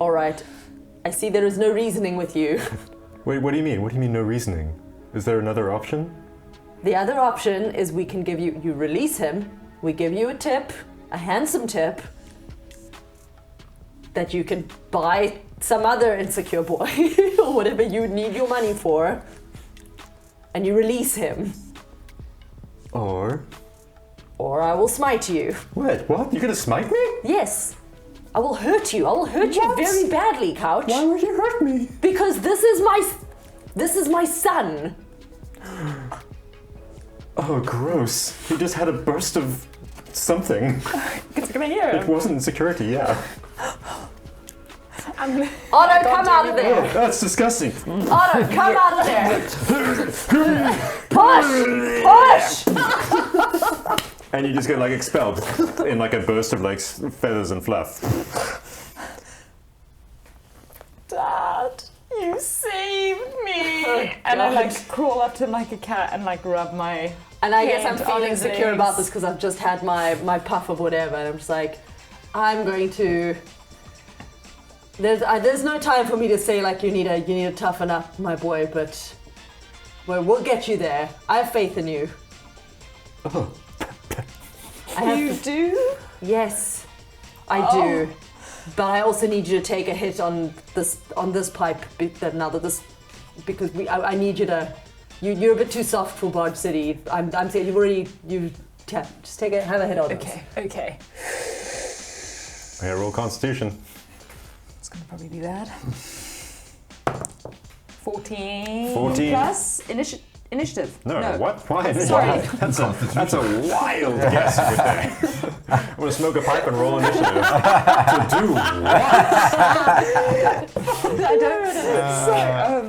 All right. I see there is no reasoning with you. Wait, what do you mean? What do you mean no reasoning? Is there another option? The other option is we can give you release him, we give you a tip, a handsome tip, that you can buy some other insecure boy, or whatever you need your money for, and you release him. Or I will smite you. what? You're gonna smite me? Yes. I will hurt you. I will hurt you very badly, Couch. Why would you hurt me? Because this is my son. Oh, gross. He just had a burst of something. Come here. It wasn't insecurity, yeah. Otto, come out of there. Oh, that's disgusting. Otto, come out of there. Push! And you just get like expelled in like a burst of like feathers and fluff. Dad, you saved me. Oh, and I like God. crawl up to him like a cat and like rub my. And I guess I'm hand on feeling his secure legs. about this because I've just had my puff of whatever, and I'm just like, I'm going to. There's no time for me to say like you need to toughen up, my boy, but we'll get you there. I have faith in you. Oh. You do? Yes, I do. But I also need you to take a hit on this pipe because I need you to. You're a bit too soft for Barge City. I'm saying just have a hit on this. Okay. Okay, roll Constitution. It's gonna probably be bad. 14. 14. Plus initiative. No, what? Why? Sorry. That's a wild guess right there. I'm gonna smoke a pipe and roll initiative. To do what? I don't.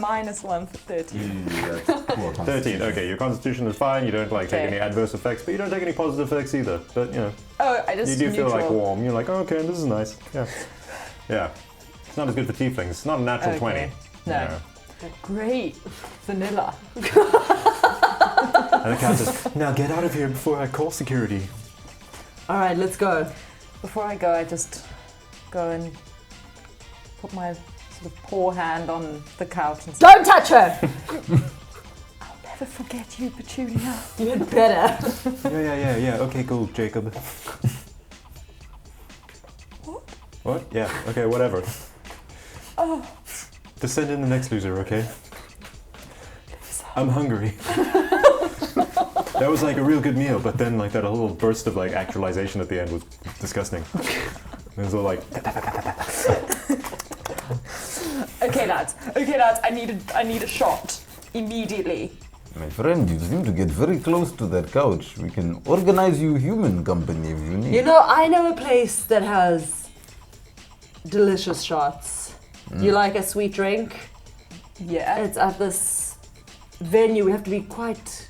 -1 for 13. That's poor 13. Okay, your Constitution is fine. You don't like take Okay. any adverse effects, but you don't take any positive effects either. But you know, Oh, I just you do feel like neutral. warm. You're like, oh, okay, this is nice. Yeah, yeah. It's not as good for tieflings. It's not a natural Okay. 20. No. Yeah. Great. Vanilla. And the cat says, now get out of here before I call security. All right, let's go. Before I go, I just go and put my sort of poor hand on the couch and say, Don't touch her. I'll never forget you, Petunia. You had better. Yeah. Okay, cool, Jacob. What? What? Yeah, okay, whatever. Oh, Just send in the next loser, okay? I'm hungry. That was like a real good meal, but then like that little burst of like actualization at the end was disgusting. It was all like, okay, lads. I need a shot immediately. My friend, you seem to get very close to that couch. We can organize you human company if you need. You know, I know a place that has delicious shots. You like a sweet drink? Yeah. It's at this venue. We have to be quite.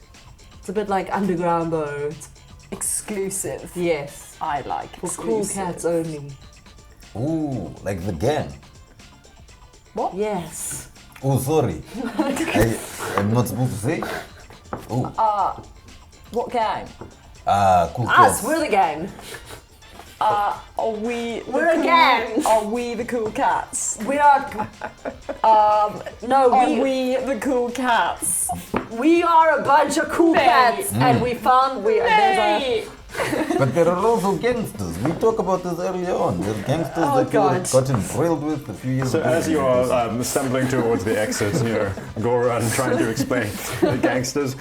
It's a bit like underground, though. It's, Exclusive. yes, I like for exclusive. cool cats only. Ooh, like the gang. Yes. Oh, sorry. I'm not supposed to say. Oh, What gang? cool Us, cats. we're the gang. Are we? the We're a cool- gang. Are we the cool cats? We are. No, Are we the cool cats? we are a bunch of cool Nay. cats, and we found there's a. Hey! But there are also gangsters. We talked about this earlier on. There are gangsters Oh, that you God. have gotten trailed with a few years so ago. as you are stumbling towards the exit, Goran trying to explain the gangsters,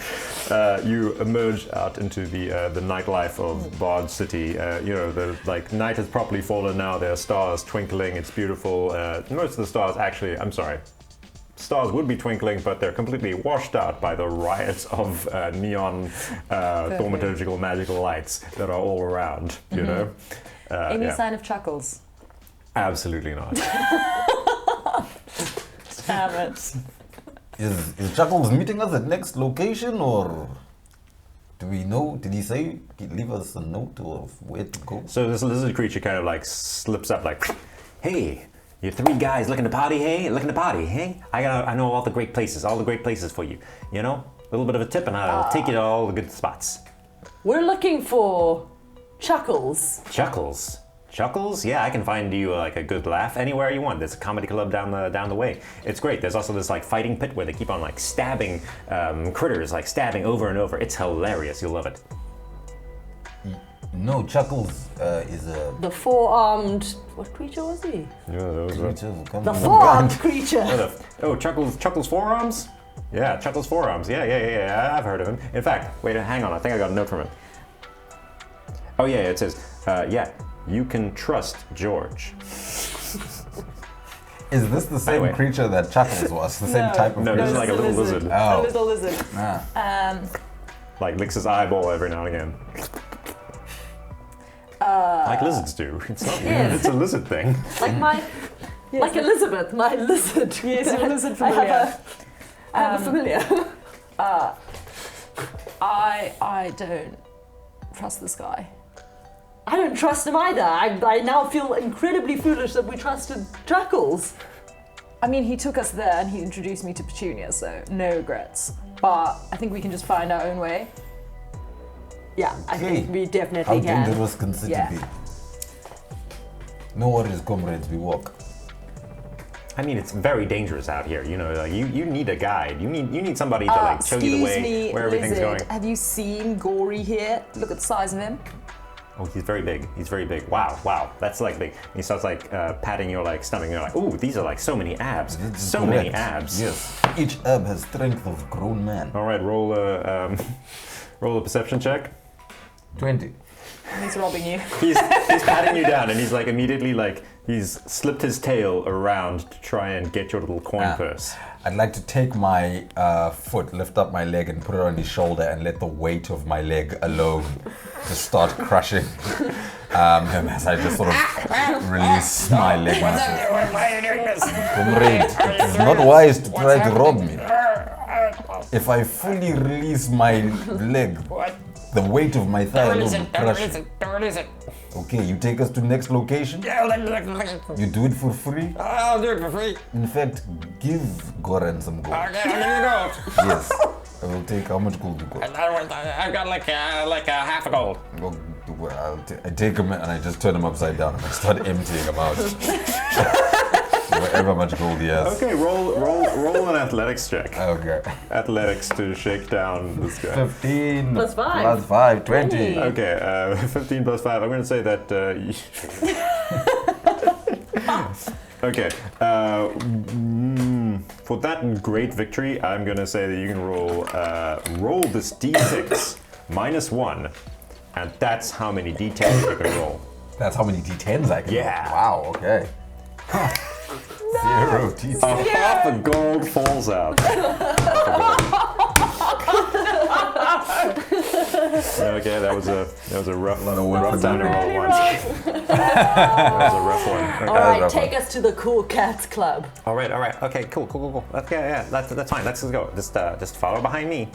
you emerge out into the nightlife of Barge City. The like night has properly fallen now. There are stars twinkling. It's beautiful. Most of the stars, actually, I'm sorry. Stars would be twinkling, but they're completely washed out by the riots of neon thaumaturgical magical lights that are all around, you know? Any Yeah. sign of chuckles? Absolutely not. Damn it. Is Chuckles meeting us at next location, or do we know? Did he say he'd leave us a note of where to go? So this lizard creature kind of like slips up like, hey, you three guys looking to party, hey? Looking to party, hey? I know all the great places for you, you know? little bit of a tip, and I'll take you to all the good spots. We're looking for Chuckles. Chuckles. Chuckles? Yeah, I can find you like a good laugh anywhere you want. There's a comedy club down the way. It's great. There's also this like fighting pit where they keep on like stabbing critters, like stabbing over and over. It's hilarious. You'll love it. No, Chuckles is a The four-armed... What creature was he? Yeah, those are... creature who comes The from four-armed creature. Oh, Chuckles forearms? Yeah, Chuckles forearms. Yeah. I've heard of him. In fact, wait, hang on. I think I got a note from him. Oh yeah, it says, you can trust George. Is this the same Anyway. creature that Chuckles was? The same type of No, this is creature? like a little lizard. A Oh. little lizard. Ah. Like licks his eyeball every now and again. Like lizards do. It's not weird. It's a lizard thing. Like like Elizabeth, my lizard. Yes, your lizard I familiar. have a familiar. I don't trust this guy. I don't trust him either. I now feel incredibly foolish that we trusted Chuckles. I mean, he took us there and he introduced me to Petunia, so no regrets. But I think we can just find our own way. Yeah, I think we How definitely can. dangerous can city Yeah. be? No worries, comrades, we walk. I mean, it's very dangerous out here. You know, like you need a guide. You need somebody to like show you the way Excuse me, where everything's lizard. going. Have you seen Gory here? Look at the size of him. Oh, he's very big. He's very big. Wow. That's like big. He starts like patting your like stomach. And you're like, ooh, these are like so many abs. This is So many correct. abs. Yes. Each ab has strength of grown man. All right, roll a perception check. 20. He's robbing you. He's patting you down, and he's like immediately like he's slipped his tail around to try and get your little coin purse. I'd like to take my foot, lift up my leg, and put it on his shoulder, and let the weight of my leg alone just start crushing him as I just sort of release my leg muscles. Why are you doing this? Comrade, it is not wise to try to rob me. If I fully release my leg, the weight of my thigh alone will crush it. Don't release it. Okay, you take us to next location. You do it for free. I'll do it for free. In fact, give Goran some gold. Okay, I'll give you gold. Yes, I will take how much gold you got. I've got like half a gold. Well, I take him and I just turn him upside down and I start emptying him out. Whatever much gold he has. Okay, roll an athletics check. Okay. Athletics to shake down this guy. 15 Plus 5. plus 5, 20. Okay, 15 plus 5. I'm going to say that. Okay. For that great victory, I'm going to say that you can roll this d6 minus 1, and that's how many d10s you can roll. That's how many D10s I can Yeah. roll. Wow, okay. 0 D6. Half a gold falls out. Okay, that was a rough time to roll once. That was a rough one. Okay. All right, rough take us to the Cool Cats Club. All right. Okay, cool. Okay, yeah, that's fine. Let's go. Just follow behind me.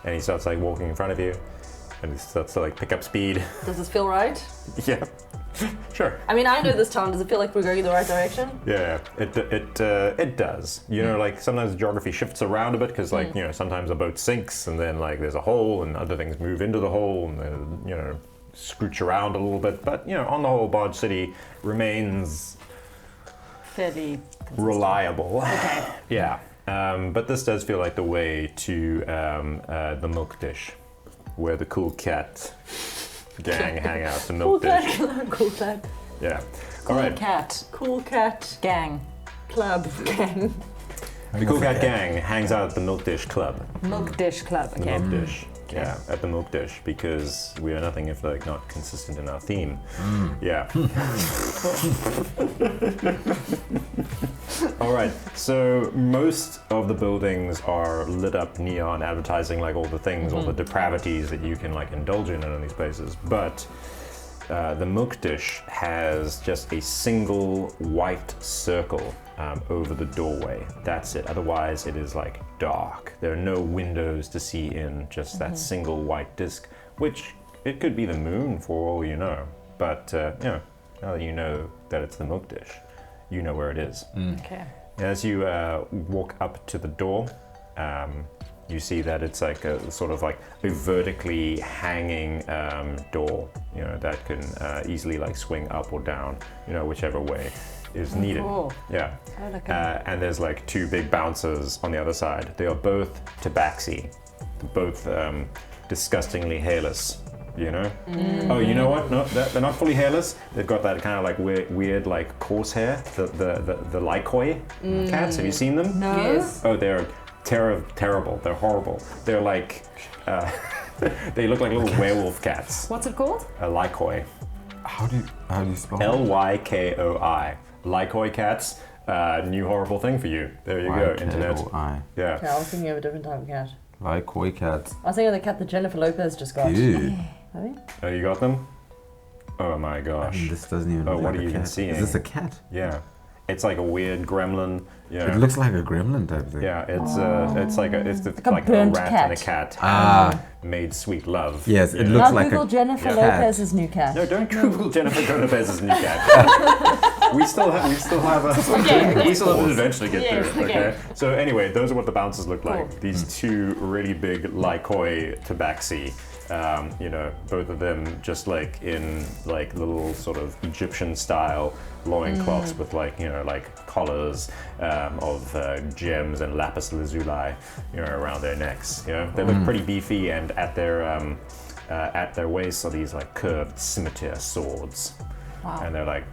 And he starts like walking in front of you, and he starts to like pick up speed. Does this feel right? Yeah, sure. I mean, I know this town. Does it feel like we're going in the right direction? Yeah, it does. You know, like sometimes the geography shifts around a bit because like you know sometimes a boat sinks and then like there's a hole and other things move into the hole and then, you know, scooch around a little bit. But you know, on the whole, Barge City remains Fairly reliable. Okay. Yeah. But this does feel like the way to the milk dish, where the cool cat gang hang out. The Cool milk dish. Cat. Cool Cat. Yeah. Cool All right. cat Cool Cat gang. Club gang. The cool cat gang hangs out at the milk dish club. Milk dish club. The Okay. milk dish. Yeah, at the milk dish because we are nothing if like not consistent in our theme. Yeah. All right. So most of the buildings are lit up neon, advertising like all the things, all the depravities that you can like indulge in these places. But the milk dish has just a single white circle over the doorway. That's it. Otherwise, it is like dark. There are no windows to see in, just that single white disc, which it could be the moon for all you know. But you know, now that you know that it's the milk dish, you know where it is. Okay. As you walk up to the door, you see that it's like a sort of like a vertically hanging door, you know, that can easily like swing up or down, you know, whichever way is needed. Cool. Yeah. Oh, look And there's like two big bouncers on the other side. They are both tabaxi, both disgustingly hairless. You know? Oh, you know what? No, they're not fully hairless. They've got that kind of like weird like coarse hair. The lycoi cats. Have you seen them? No. Yes. Oh, they're terrible. They're horrible. They're like, they look like little werewolf cats. What's it called? A lycoi. How do you spell it? Lykoi. Lycoi cats. New horrible thing for you. There you go. Internet. Lycoi. Yeah. Okay, I was thinking of a different type of cat. Lycoi cat. I was thinking of the cat that Jennifer Lopez just got. Ew. Have you? Oh, you got them? Oh my gosh. This doesn't even Oh, look what like are you a even cat. seeing? Is this a cat? Yeah. It's like a weird gremlin. Yeah. It looks like a gremlin type thing. Yeah, it's like a like a burnt rat cat. and a cat made sweet love. Yes, it Yeah. looks Now like Google a Jennifer cat. Lopez's new cat. No, don't Google Jennifer Lopez's new cat. we still have we still have an adventure to get Yes, through. okay. Okay. So anyway, those are what the bouncers look like. Cool. These two really big lycoi tabaxi. You know, both of them just like in like little sort of Egyptian style loincloths with like, you know, like collars of gems and lapis lazuli, you know, around their necks. You know, they look pretty beefy, and at their waists are these like curved scimitar swords. Wow. And they're like,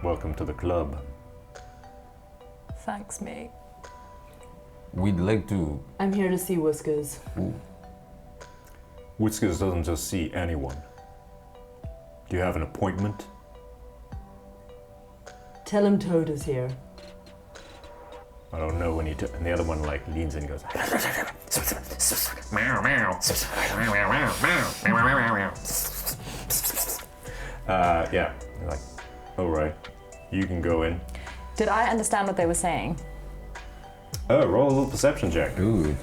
welcome to the club. Thanks, mate. We'd like to. I'm here to see Whiskers. Whiskers doesn't just see anyone. Do you have an appointment? Tell him Toad is here. I don't know when and the other one like leans in and goes, meow meow. Yeah, they're like, all right, you can go in. Did I understand what they were saying? Oh, roll a little perception check. Ooh.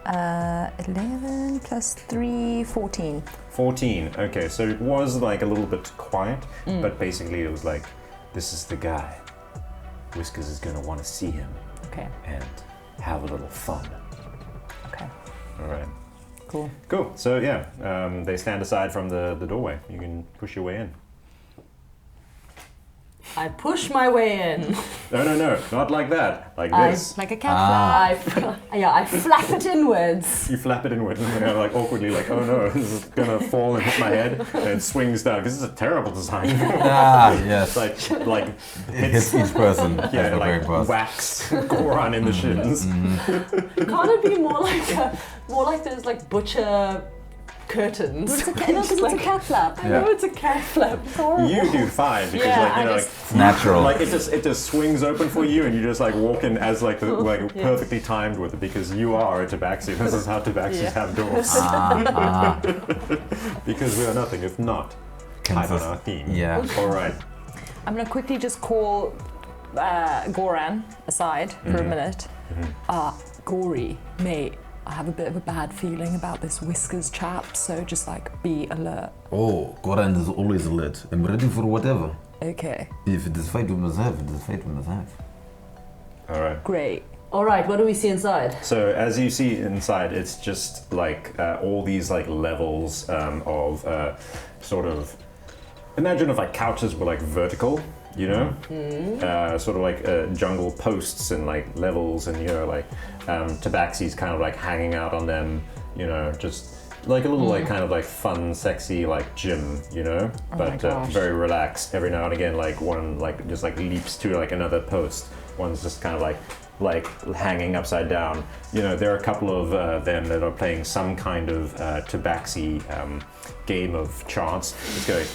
11 plus 3, 14. 14. Okay, so it was like a little bit quiet, but basically it was like, this is the guy. Whiskers is gonna want to see him Okay, and have a little fun. okay, All right. cool. Cool. So yeah, they stand aside from the doorway. You can push your way in. I push my way in. No, not like that. Like this. Like a cat flap. I flap it inwards. You flap it inward, and you're like awkwardly, like, oh no, this is gonna fall and hit my head, and it swings down. This is a terrible design. Yes. It's like It hits each person. yeah, as the like going past. whacks Goran in the shins. Can't it be more like those like butcher curtains? It's a cat flap. I know it's a cat flap. It's horrible. You do fine because Yeah, like you I know just- like. It's natural. Like it just swings open for you, and you just like walk in as like perfectly timed with it because you are a tabaxi. This is how tabaxis have doors. Because we are nothing if not tied on our theme. Yeah. All right. I'm gonna quickly just call Goran aside for a minute. Gory, mate, I have a bit of a bad feeling about this Whiskers chap, so just like be alert. Oh, Goran is always alert. I'm ready for whatever. Okay, If it is fight, we must have. It is fight, we must have. All right. great. All right, what do we see inside? So as you see inside, it's just like all these like levels of sort of. Imagine if like couches were like vertical, you know, sort of like jungle posts and like levels, and you know like tabaxis kind of like hanging out on them, you know, just like a little like kind of like fun, sexy like gym, you know, but gosh. very relaxed. Every now and again, like one like just like leaps to like another post. One's just kind of like hanging upside down. You know, there are a couple of them that are playing some kind of tabaxi game of chance. It's going.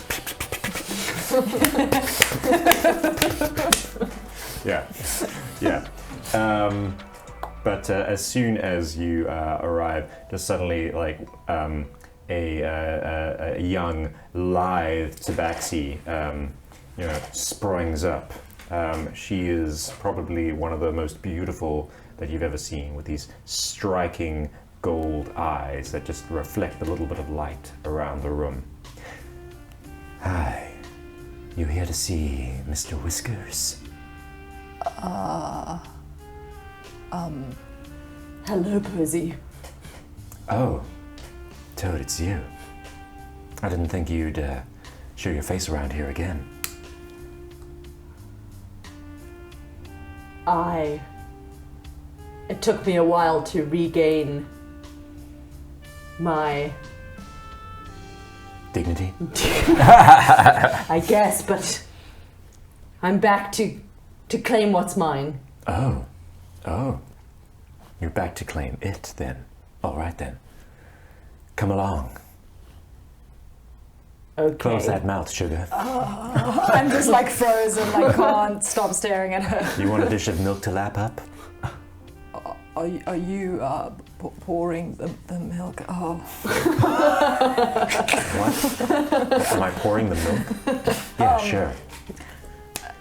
yeah. But as soon as you arrive, just suddenly like a young, lithe tabaxi, you know, springs up. She is probably one of the most beautiful that you've ever seen, with these striking gold eyes that just reflect a little bit of light around the room. Hi, You here to see Mr. Whiskers? Hello, Posy. Oh, Toad, it's you. I didn't think you'd show your face around here again. It took me a while to regain my Dignity? I guess, but I'm back to claim what's mine. Oh. You're back to claim it, then. All right, then. Come along. Okay. Close that mouth, sugar. I'm just like frozen, like can't stop staring at her. You want a dish of milk to lap up? Are you pouring the milk? Oh. What? Am I pouring the milk? Yeah, sure.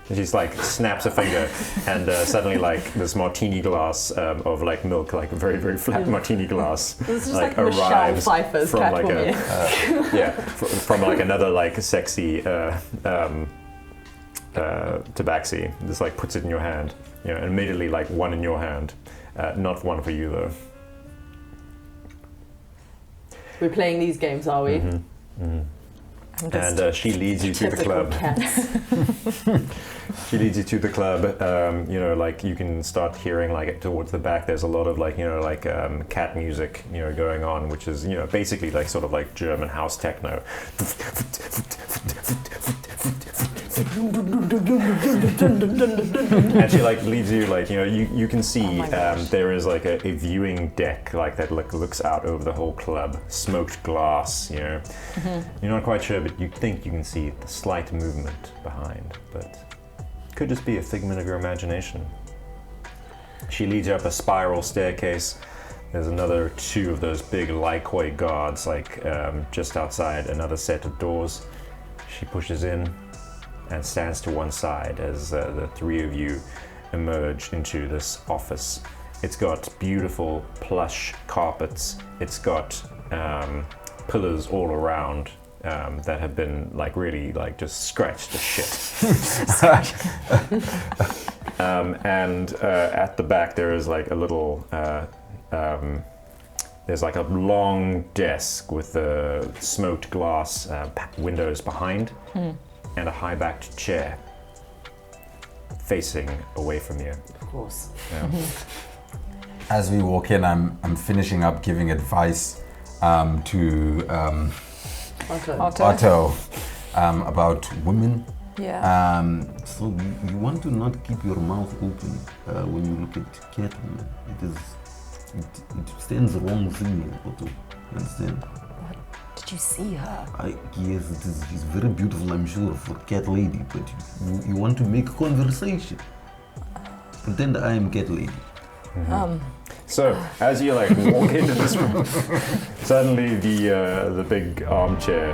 And she's like snaps a finger, and suddenly like this martini glass of like milk, like a very very flat martini glass, This is like like Michelle arrives Pfeiffer's from like a Catwoman. from like another like sexy tabaxi. Just like puts it in your hand, and immediately like one in your hand, not one for you though. We're playing these games, are we? And she leads you to the Typical club. cats. She leads you to the club. Like you can start hearing like towards the back. There's a lot of like cat music going on, which is basically like sort of like German house techno. And she like leads you like you can see there is like a viewing deck like that looks out over the whole club, smoked glass. You're not quite sure, but you think you can see the slight movement behind, but could just be a figment of your imagination. She leads you up a spiral staircase. There's another two of those big Lycoi guards like just outside another set of doors. She pushes in and stands to one side as the three of you emerge into this office. It's got beautiful plush carpets. It's got pillars all around that have been like really like just scratched to shit. And at the back there is like a little there's like a long desk with the smoked glass windows behind and a high-backed chair facing away from you. Of course. Yeah. As we walk in, I'm finishing up giving advice to Otto about women. Yeah. So you want to not keep your mouth open when you look at Catwoman. It stands wrong thing, Otto. You understand? Did you see her? Yes, she's very beautiful, I'm sure, for cat lady, but you want to make conversation. Pretend I am cat lady. So as you like walk into this room, suddenly the big armchair,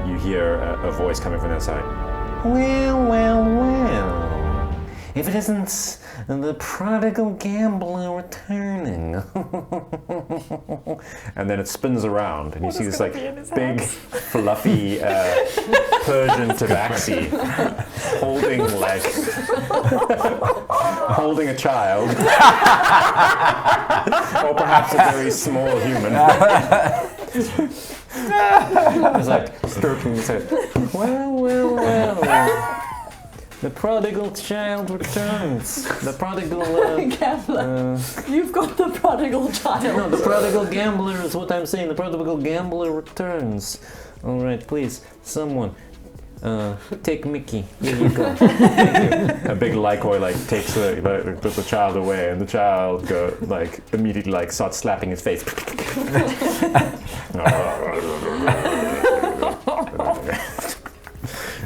you hear a voice coming from the side. Well. If it isn't the prodigal gambler returning. And then it spins around and you see this like big fluffy Persian tabaxi holding a child. Or perhaps a very small human. It's like stroking his head. Well. The prodigal child returns. The prodigal Gambler. You've got the prodigal child. No, the prodigal gambler is what I'm saying. The prodigal gambler returns. All right, please, someone, take Mickey. Here you go. Thank you. A big Lycoi takes the child away, and the child immediately starts slapping his face.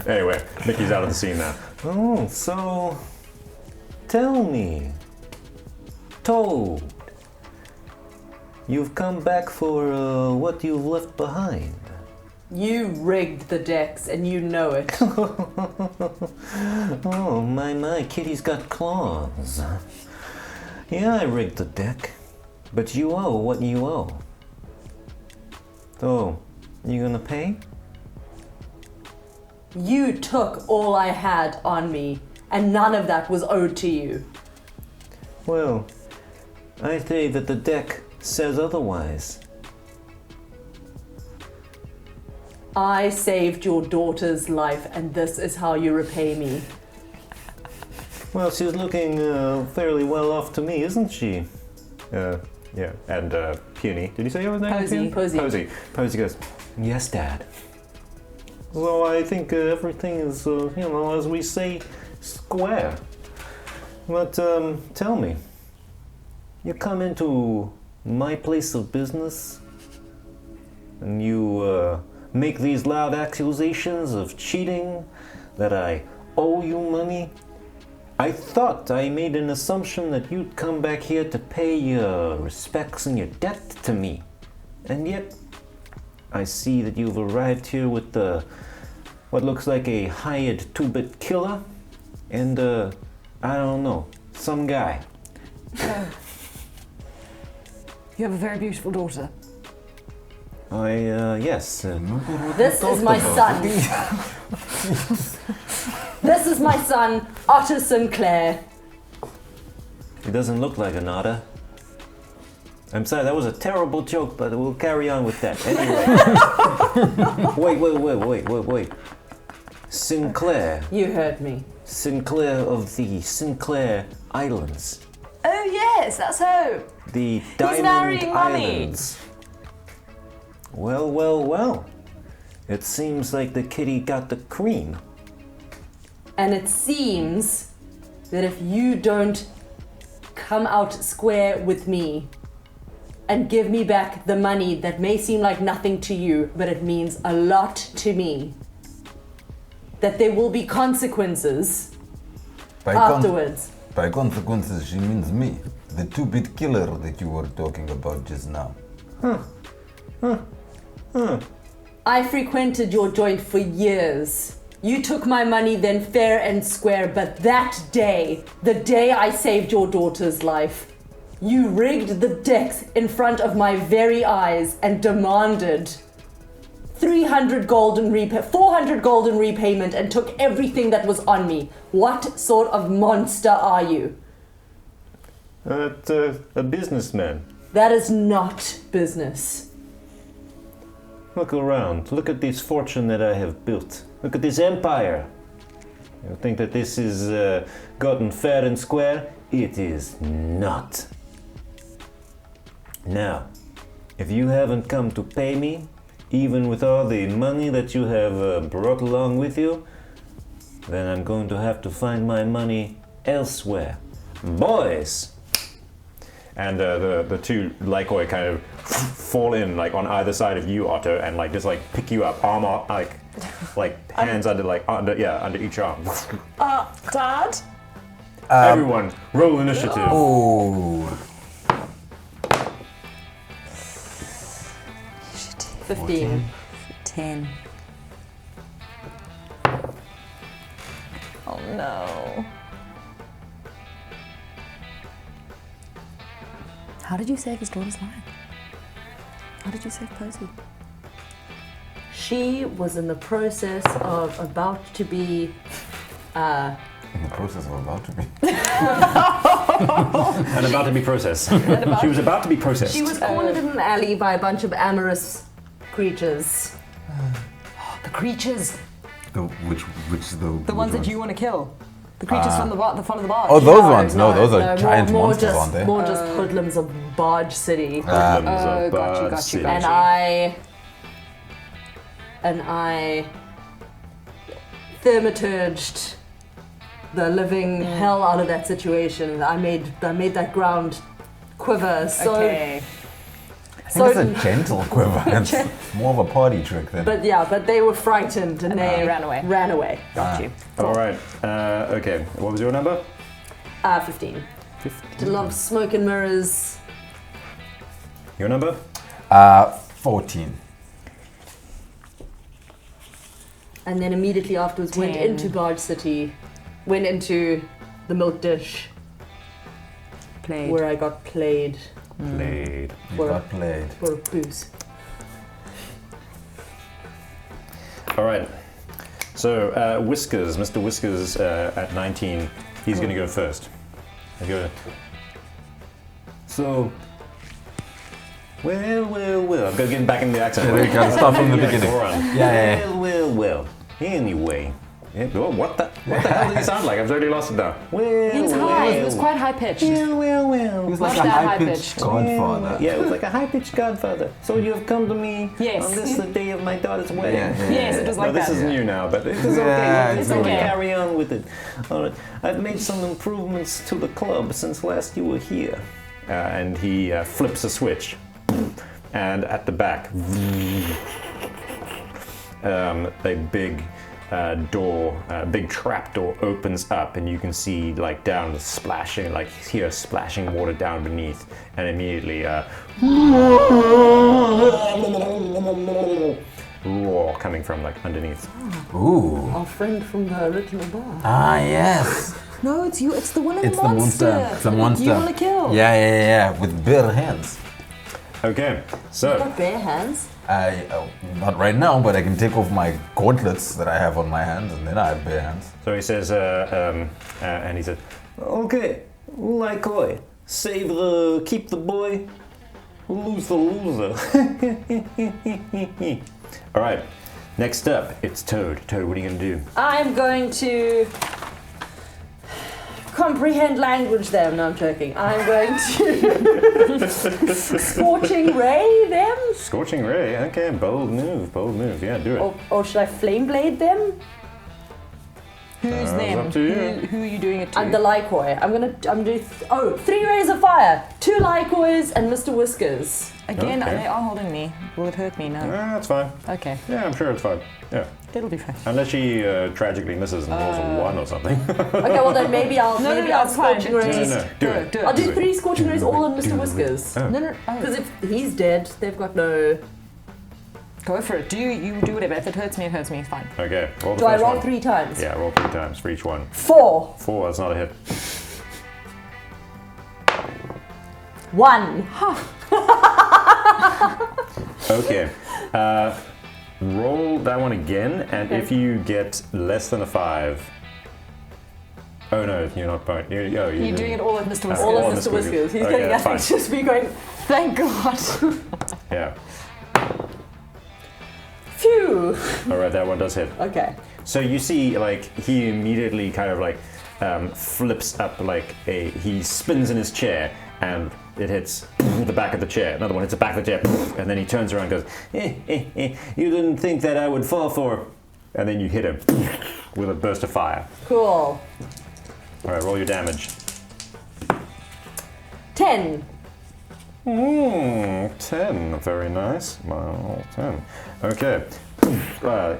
Anyway, Mickey's out of the scene now. Oh, so tell me, Toad, you've come back for what you've left behind. You rigged the decks and you know it. Oh, my, Kitty's got claws. Yeah, I rigged the deck, but you owe what you owe. So, you gonna pay? You took all I had on me, and none of that was owed to you. Well, I say that the deck says otherwise. I saved your daughter's life, and this is how you repay me. Well, she's looking fairly well off to me, isn't she? Yeah, and Peony. Did you say your name? Posey. Peony? Posey. Posey goes, Yes, Dad. well, I think everything is, as we say, square. But tell me, You come into my place of business and you make these loud accusations of cheating, that I owe you money. I thought I made an assumption that you'd come back here to pay your respects and your debt to me. And yet, I see that you've arrived here with what looks like a hired 2-bit killer and, I don't know, some guy. You have a very beautiful daughter. Yes. This is my son. This is my son, Otto Sinclair. He doesn't look like an otter. I'm sorry, that was a terrible joke, but we'll carry on with that. Anyway. Wait. Sinclair. You heard me. Sinclair of the Sinclair Islands. Oh yes, that's her. The Diamond marrying Mummy. Islands. Well. It seems like the kitty got the cream. And it seems that if you don't come out square with me and give me back the money that may seem like nothing to you, but it means a lot to me, that there will be consequences afterwards. By consequences, she means me, the 2-bit killer that you were talking about just now. I frequented your joint for years. You took my money then fair and square, but that day, the day I saved your daughter's life, you rigged the decks in front of my very eyes and demanded 400 golden repayment and took everything that was on me. What sort of monster are you? a businessman. That is not business. Look around. Look at this fortune that I have built. Look at this empire. You think that this is gotten fair and square? It is not. Now, if you haven't come to pay me, even with all the money that you have brought along with you, then I'm going to have to find my money elsewhere. Boys! And the two Lycoi kind of fall in like on either side of you, Otto, and like just like pick you up, arm up, like hands under each arm. Dad? Everyone, roll initiative. Oh, 15. 10. Oh no. How did you save his daughter's life? How did you save Posey? She was in the process of about to be in the process of about to be. And about to be processed. She was about to be processed. She was cornered in an alley by a bunch of amorous creatures. The creatures! The ones that you want to kill. The creatures from the front of the barge. Oh, those ones? No, those are giant more monsters, just, aren't they? More just hoodlums of Barge City. got you. And I thaumaturged the living hell out of that situation. I made that ground quiver. So, Okay. I think it's a gentle quiver. It's more of a party trick then. but they were frightened and they ran away. Ran away. Got you. All right. Okay. What was your number? 15. Did a lot of smoke and mirrors. Your number? 14. And then immediately afterwards went 10. into Barge City, went into the milk dish Played. where I got played Played. You For- got played. for booze. All right. So, Whiskers, Mr. Whiskers at 19, he's going to go first. He's gonna- So, well, I'm going to get back in the accent. Yeah, you gotta start from the beginning. Goran. Yeah. Well. Anyway. Yeah, oh, what the hell did he sound like? I've totally lost it now. Well, He was high. It was quite high pitched. well. He was like Not a that high-pitched high-pitched. godfather. Yeah, it was like a high-pitched godfather. So you have come to me Yes. on this the day of my daughter's wedding. Yes, it was No, like this that. is new now, but it's Okay, Yeah, it's it's okay. okay. Carry on with it. All right. I've made some improvements to the club since last you were here. and he flips a switch, and at the back, a big big trap door opens up, and you can see like down splashing, like hear splashing water down beneath, and immediately roar coming from like underneath. Ooh. Our friend from the original bar. Ah, yes. No, it's you. It's the one in It's the the monster. monster. It's the monster. You want to kill? Yeah. With bare hands. Okay, so Got bare hands. Not right now, but I can take off my gauntlets that I have on my hands, and then I have bare hands. so he says, and he said, Okay, Lycoy, keep the boy, lose the loser. all right. Next up, it's Toad. Toad, what are you gonna do? I'm going to comprehend language them. No, I'm joking. I'm going to scorching ray them, Scorching Ray. Okay, bold move. Yeah, do it. or should I flame blade them? Who's It's them? up to you. Who are you doing it to? I'm the Lycoi. I'm do 3 rays of fire, 2 Lycois, and Mr. Whiskers. Again, Okay. they are holding me. Will it hurt me? No. That's fine. Okay, Yeah, I'm sure it's fine. Yeah, it'll be fine. unless she tragically misses and rolls a 1 or something. Okay, well then maybe I'll No, I'll fine. scorching rays. No, do it. Do it. I'll do 3 scorching rays all on Mr. Whiskers. Oh. No. Because if he's dead, they've got no. Go for it. You do whatever. If it hurts me, it hurts me. It's fine. Okay, roll the Do I first roll one. 3 times? Yeah, roll 3 times for each one. 4. 4, that's not a hit. 1. Okay, roll that one again, and if you get less than a 5... Oh no, you're not point. You're You're doing it all at Mr. Whiskers. All all of Mr. Mr. Whiskers. He's Okay, getting that's fine. anxious. Me going, Thank God. Yeah. phew. All right, that one does hit. Okay. So you see, like, he immediately kind of like flips up, like he spins in his chair, and it hits the back of the chair. Another one hits the back of the chair, and then he turns around and goes, You didn't think that I would fall for. and then you hit him with a burst of fire. Cool. All right, roll your damage. 10. 10. Very nice. Well, 10. Okay.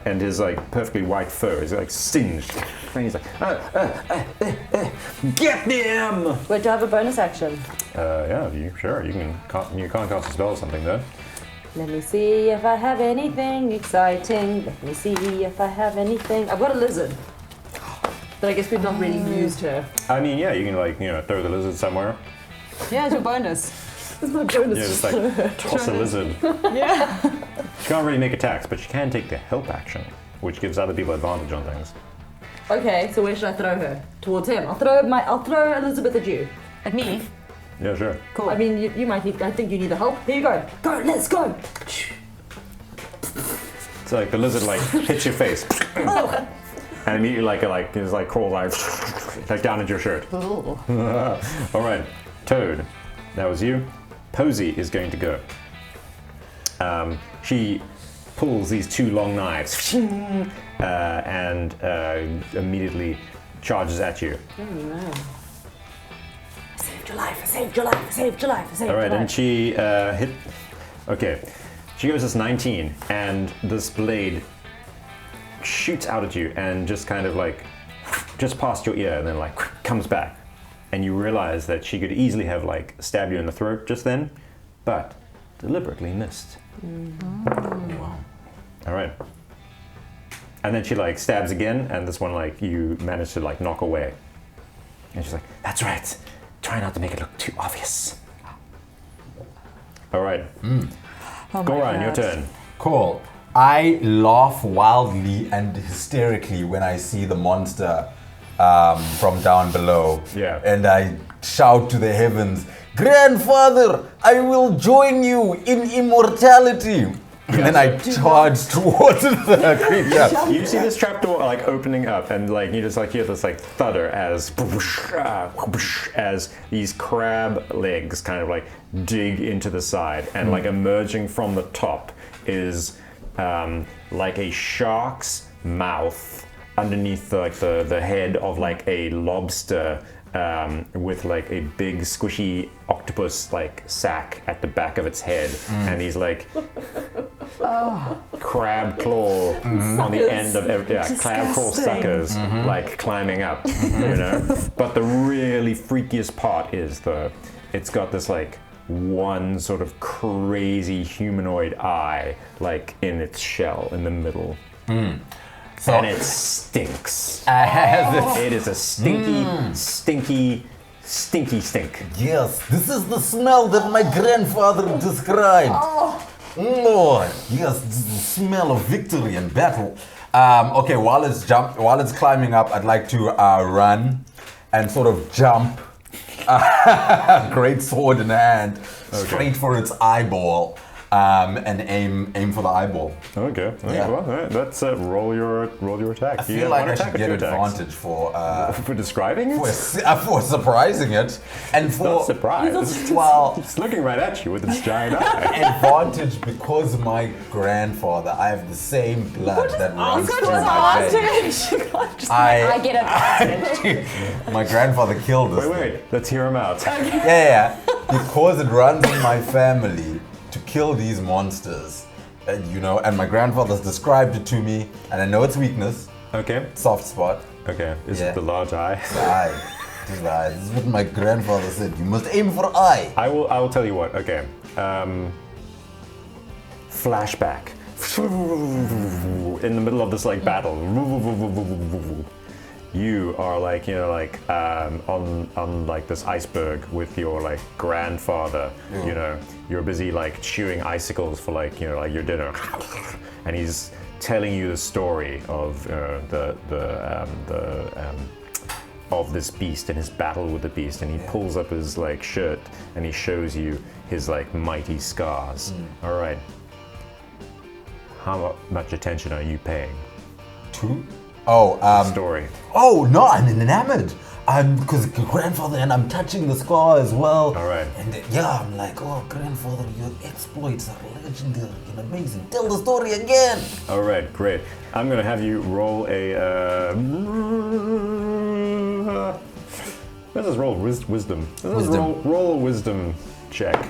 And his like perfectly white fur is like singed. And he's like, Get them! Wait, do I have a bonus action? yeah, you can't cast a spell or something though. Let me see if I have anything exciting. Let me see if I have anything. I've got a lizard. But I guess we've not really used her. I mean, yeah, you can like throw the lizard somewhere. Yeah, it's your bonus. It's my bonus. Yeah, just like toss a lizard. Yeah. She can't really make attacks, but she can take the help action, which gives other people advantage on things. Okay, so where should I throw her? Towards him. I'll throw Elizabeth at you. At me. Yeah, sure. Cool. I mean, you might need. I think you need the help. Here you go. Go. Let's go. It's like the lizard like hits your face, and immediately like crawls like down into your shirt. All right, Toad, that was you. Posey is going to go. She pulls these 2 long knives and immediately charges at you. Oh no. I saved your life. I saved your life. I saved your life. I saved All your right, life. and she hit. Okay, she goes as 19, and this blade shoots out at you and just kind of like just past your ear, and then like comes back, and you realize that she could easily have like stabbed you in the throat just then, but deliberately missed. Wow. All right, and then she like stabs again, and this one like you manage to like knock away, and she's like, "That's right. Try not to make it look too obvious." All right. Oh my Goran, your God. turn. Cool. I laugh wildly and hysterically when I see the monster from down below. Yeah. And I shout to the heavens, "Grandfather, I will join you in immortality." And then I charge towards the creature. You see this trapdoor like opening up, and like you just like hear this like thunder as these crab legs kind of like dig into the side, and like emerging from the top is like a shark's mouth underneath the head of like a lobster. With like a big squishy octopus like sack at the back of its head, and these like crab claw on the end of crab claw suckers like climbing up, you know. But the really freakiest part is it's got this like one sort of crazy humanoid eye like in its shell in the middle. So, And it stinks. as It is a stinky stink. yes, this is the smell that my grandfather described. Yes, this is the smell of victory and battle. Okay, while it's climbing up, I'd like to run and sort of jump, great sword in hand, straight for its eyeball, and aim for the eyeball. Okay. Yeah. Well, all right. Let's roll your attack. I feel like I should get advantage for for describing it. for surprising it, and Not for surprised. well, It's looking right at you with its giant eye. advantage because my grandfather, I have the same blood that runs got through my veins. advantage. I get advantage. My grandfather killed us. Wait. Let's hear him out. Yeah. Because it runs in my family to kill these monsters. And my grandfather's described it to me, and I know its weakness, Okay. soft spot. Okay. Is Yeah. it the large eye? The eye. It is the eye. This is what my grandfather said. You must aim for eye. I will tell you what. Okay. Flashback. In the middle of this like battle. You are like, you know, like on like this iceberg with your like grandfather. You know, you're busy like chewing icicles for like, you know, like your dinner, and he's telling you the story of of this beast and his battle with the beast, and he pulls up his like shirt and he shows you his like mighty scars. All right. How much attention are you paying? Story. Oh no, I'm enamored. Because grandfather, and I'm touching the scar as well. All right. And I'm like, oh, grandfather, your exploits are legendary and amazing. Tell the story again. All right, great. I'm gonna have you roll a. Let's just roll wisdom. Roll a wisdom check.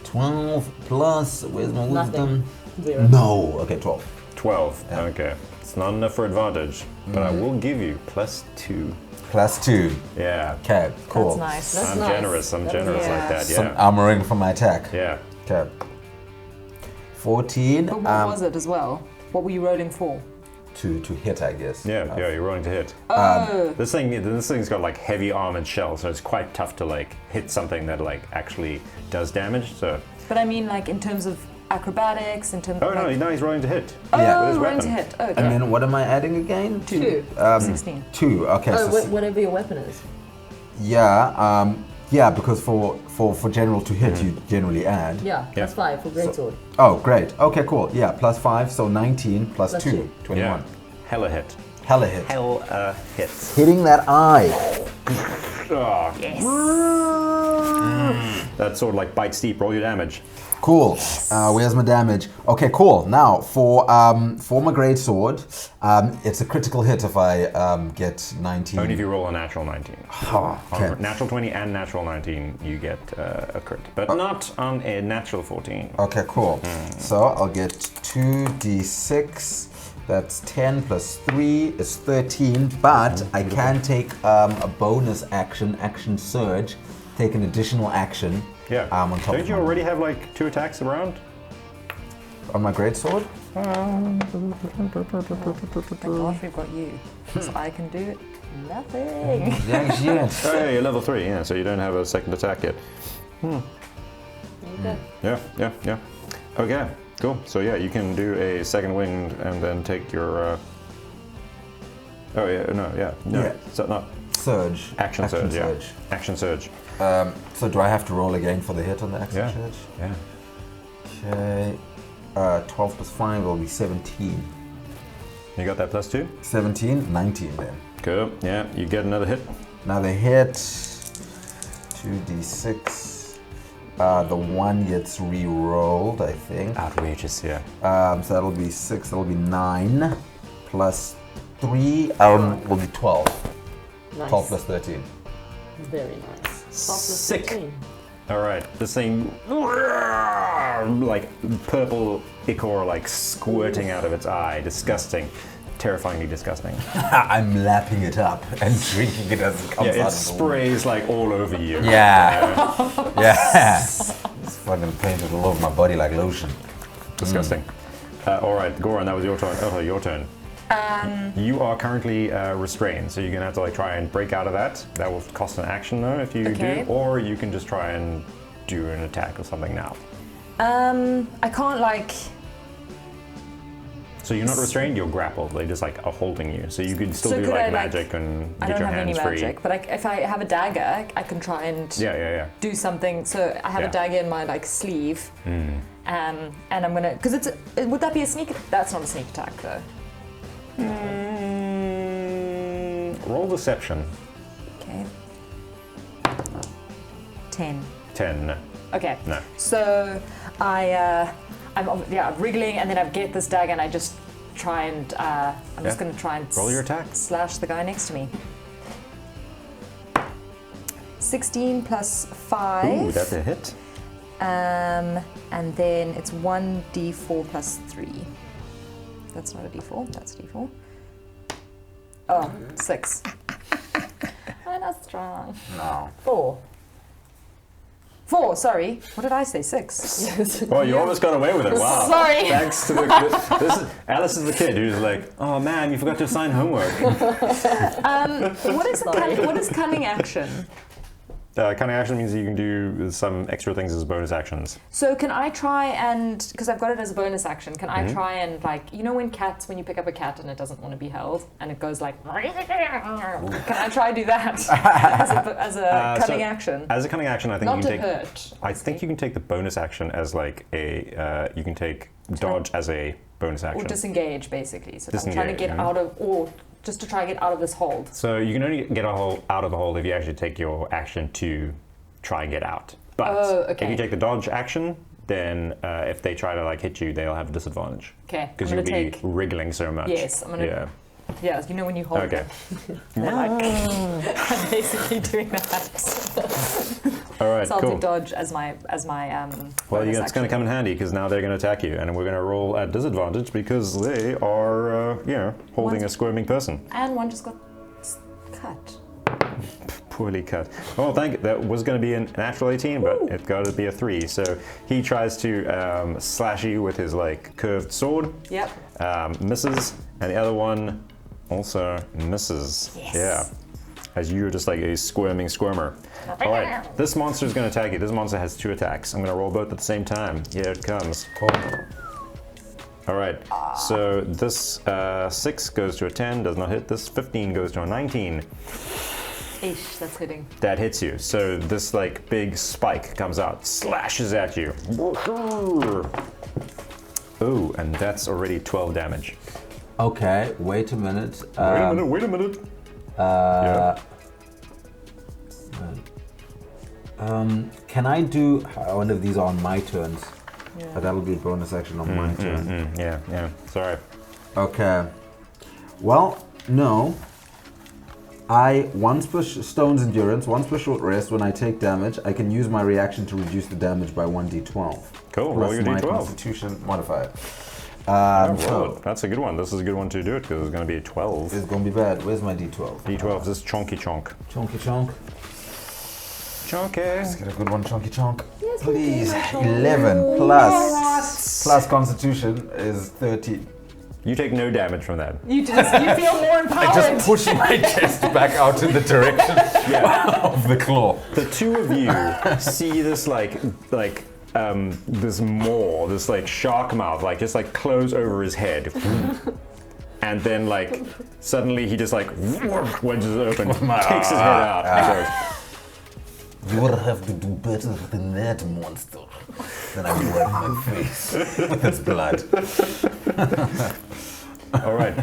12 plus, where's my Nothing. wisdom? 0. No, okay, 12. 12. Yeah. Okay. It's not enough for advantage, but I will give you +2. Plus 2. Yeah. Okay, cool. That's nice. That's I'm nice. generous. I'm generous like that. Some Yeah. armoring for my attack. Yeah. Okay. 14. But what was it as well? What were you rolling for? To hit, I guess. Yeah. You're rolling to hit. Oh, This thing's got like heavy armored shell, so it's quite tough to like hit something that like actually does damage. So. but I mean like in terms of acrobatics, in terms Oh of no, like, no, he's rolling to hit. Yeah. With his rolling to weapon. hit. Oh, okay. And then what am I adding again? 2. 16. 2. Okay. Oh, so whatever your weapon is. yeah, because for general to hit, you generally add. Yeah, that's 5 for greatsword. Oh, great. Okay, cool. Yeah, plus 5, so 19 plus Plus 2, two. 21. Yeah. Hella hit. Hella hit. Hella hit. Hitting that eye. Oh. That sword like bites deep. Roll your damage. Cool. Where's my damage? Okay, cool. Now for my great sword, it's a critical hit if I get 19. Only if you roll a natural 19. Okay. On natural 20 and natural 19, you get a crit, but not on a natural 14. Okay, cool. So I'll get 2d6. That's 10 plus 3 is 13, but I can take a bonus action surge, take an additional action. Yeah. On top Don't of you my- already have like 2 attacks around? On my greatsword? Thank God we've got you. So I can do nothing. Yeah, shit. Oh yeah, you're level 3, yeah, so you don't have a second attack yet. Yeah. Okay. Cool. So yeah, you can do a second wind and then take your. Oh yeah, no, yeah, no, Yeah. so not Surge. action surge. Yeah, action surge. So do I have to roll again for the hit on the action Yeah. surge? Yeah. Okay. 12 plus 5 will be 17. You got that +2. 17, 19 then. Cool. Yeah, you get another hit. Now the hit, 2d6. The 1 gets re-rolled, I think. Outrageous. Yeah. So that'll be 6, that'll be 9. Plus 3 will be 12. Nice. 12 plus 13. Very nice. Sick. 13. All right. This thing, like purple ichor, like squirting out of its eye. Disgusting. Terrifyingly disgusting. I'm lapping it up and drinking it as it comes Yeah, out it of the sprays like all over you. Yeah. Yeah. It's fucking painted all over my body like lotion. Disgusting. All right, Goran, that was your turn. Oh, your turn. You are currently restrained, so you're gonna have to like try and break out of that. That will cost an action though if you Okay. do, or you can just try and do an attack or something now. I can't like. So you're not restrained, you're grappled. They just like are holding you, so you can still So do could like I, like- magic and I get don't your have any hands free. magic, but if I have a dagger, I can try and Yeah. do something. So I have Yeah. a dagger in my like sleeve, and I'm gonna because would that be a sneak? That's not a sneak attack though. Roll deception. Okay. 10. 10. Okay. No. So I'm wriggling, and then I get this dagger, and I just try and I'm just gonna try and Roll your attack. slash the guy next to me. 16 plus 5. Ooh, that's a hit. And then it's 1d4 plus 3. That's not a d4, that's a d4. Oh, 6. I'm not strong. No. 4. 4, sorry. What did I say? 6. Oh, you almost got away with it. Wow. Sorry. Thanks to Alice is the kid who's like, oh man, you forgot to assign homework. What is cunning action? Cunning action means you can do some extra things as bonus actions. So can I try and, because I've got it as a bonus action, can I try and like, you know when you pick up a cat and it doesn't want to be held and it goes like, can I try and do that as a cunning action? As a cunning action, I think Not you to can take. hurt. I think you can take the bonus action as like a. You can take dodge as a bonus action. Or disengage basically. So I'm trying to Disengage, get out of, or just to try and get out of this hold. So you can only get out of the hold if you actually take your action to try and get out. But if you take the dodge action, then if they try to like hit you, they'll have a disadvantage. Okay. Because you'll be wriggling so much. Yes, I'm gonna. Yeah. Yeah, you know when you hold Okay. them. They're like, I'm basically doing that. All right. So I'll cool. do dodge as my Well, bonus it's going to come in handy because now they're going to attack you, and we're going to roll at disadvantage because they are, holding a squirming person. And one just got cut. Poorly cut. Oh, thank you. That was going to be a natural 18, but it got to be a 3. So he tries to slash you with his like curved sword. Yep. Misses, and the other one also misses. Yes. Yeah. As you're just like a squirming squirmer. All right, this monster is going to attack you. This monster has 2 attacks. I'm going to roll both at the same time. Here it comes. All right, so this 6 goes to a 10, does not hit. This 15 goes to a 19. Ish, that's hitting. That hits you. So this like big spike comes out, slashes at you. Ooh, and that's already 12 damage. Okay, wait a minute. Wait a minute. Can I do one of these on my turns? Yeah. That'll be a bonus action on my turn. Yeah. Sorry. Okay. Well, no. I once push Stone's Endurance, once push Short Rest. When I take damage, I can use my reaction to reduce the damage by 1d12. Cool, roll Plus your my d12. Constitution modifier. Well, So that's a good one. This is a good one to do it because it's going to be a 12. it's gonna be bad. Where's my d12? D12 is chonky chonk. Chonky chonk. Chonky. Let's get a good one, chonky chonk. Yes, Please. my chonk. 11 plus Constitution is 13. You take no damage from that. You feel more empowered. I just push my chest back out in the direction of the claw. The two of you see this like this maw, this like shark mouth, like just like close over his head. And then like suddenly he just like wedges it open, takes his head out, and goes, You will have to do better than that, monster. Then I wipe my face with its blood. all right.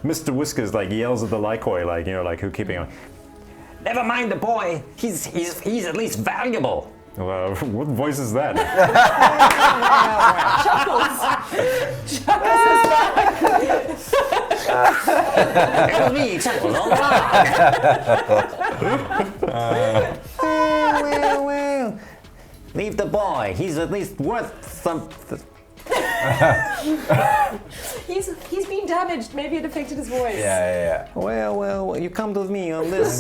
Mr. Whiskers like yells at the Lycoi, like, you know, like who keeping on. Never mind the boy. He's at least valuable. Well, what voice is that? It was me, Chuckles, all along. Well. Leave the boy. He's at least worth something. He's been damaged. Maybe it affected his voice. Yeah. Well, you come with me on this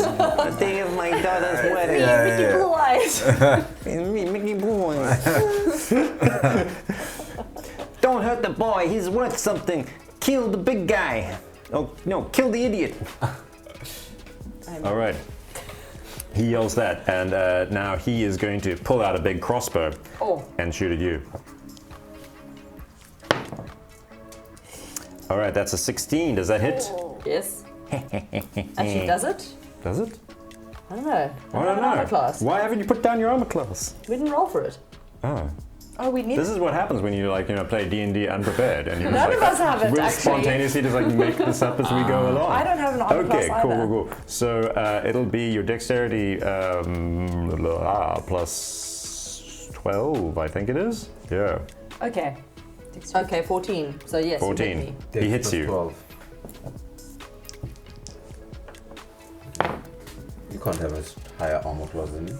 day of my daughter's wedding. Mickey Blue Eyes. Mickey Boy. Don't hurt the boy. He's worth something. Kill the big guy. Oh no, kill the idiot. All right. He yells that, and now he is going to pull out a big crossbow and shoot at you. All right, that's a 16. Does that hit? Yes. Actually, does it? Does it? I don't know. I don't Armor know. class. Why haven't you put down your armor class? We didn't roll for it. Oh. Oh, we need. This is what happens when you like, you know, play D&D unprepared, and you None just of like us have it, we'll actually. spontaneously just like make this up as we go along. I don't have an armor Okay, class either. cool. So it'll be your dexterity plus 12, I think it is. Yeah, Okay. Okay, 14. So yes, you hit 14. me. He hits you. 12. You can't have a higher armor class than me.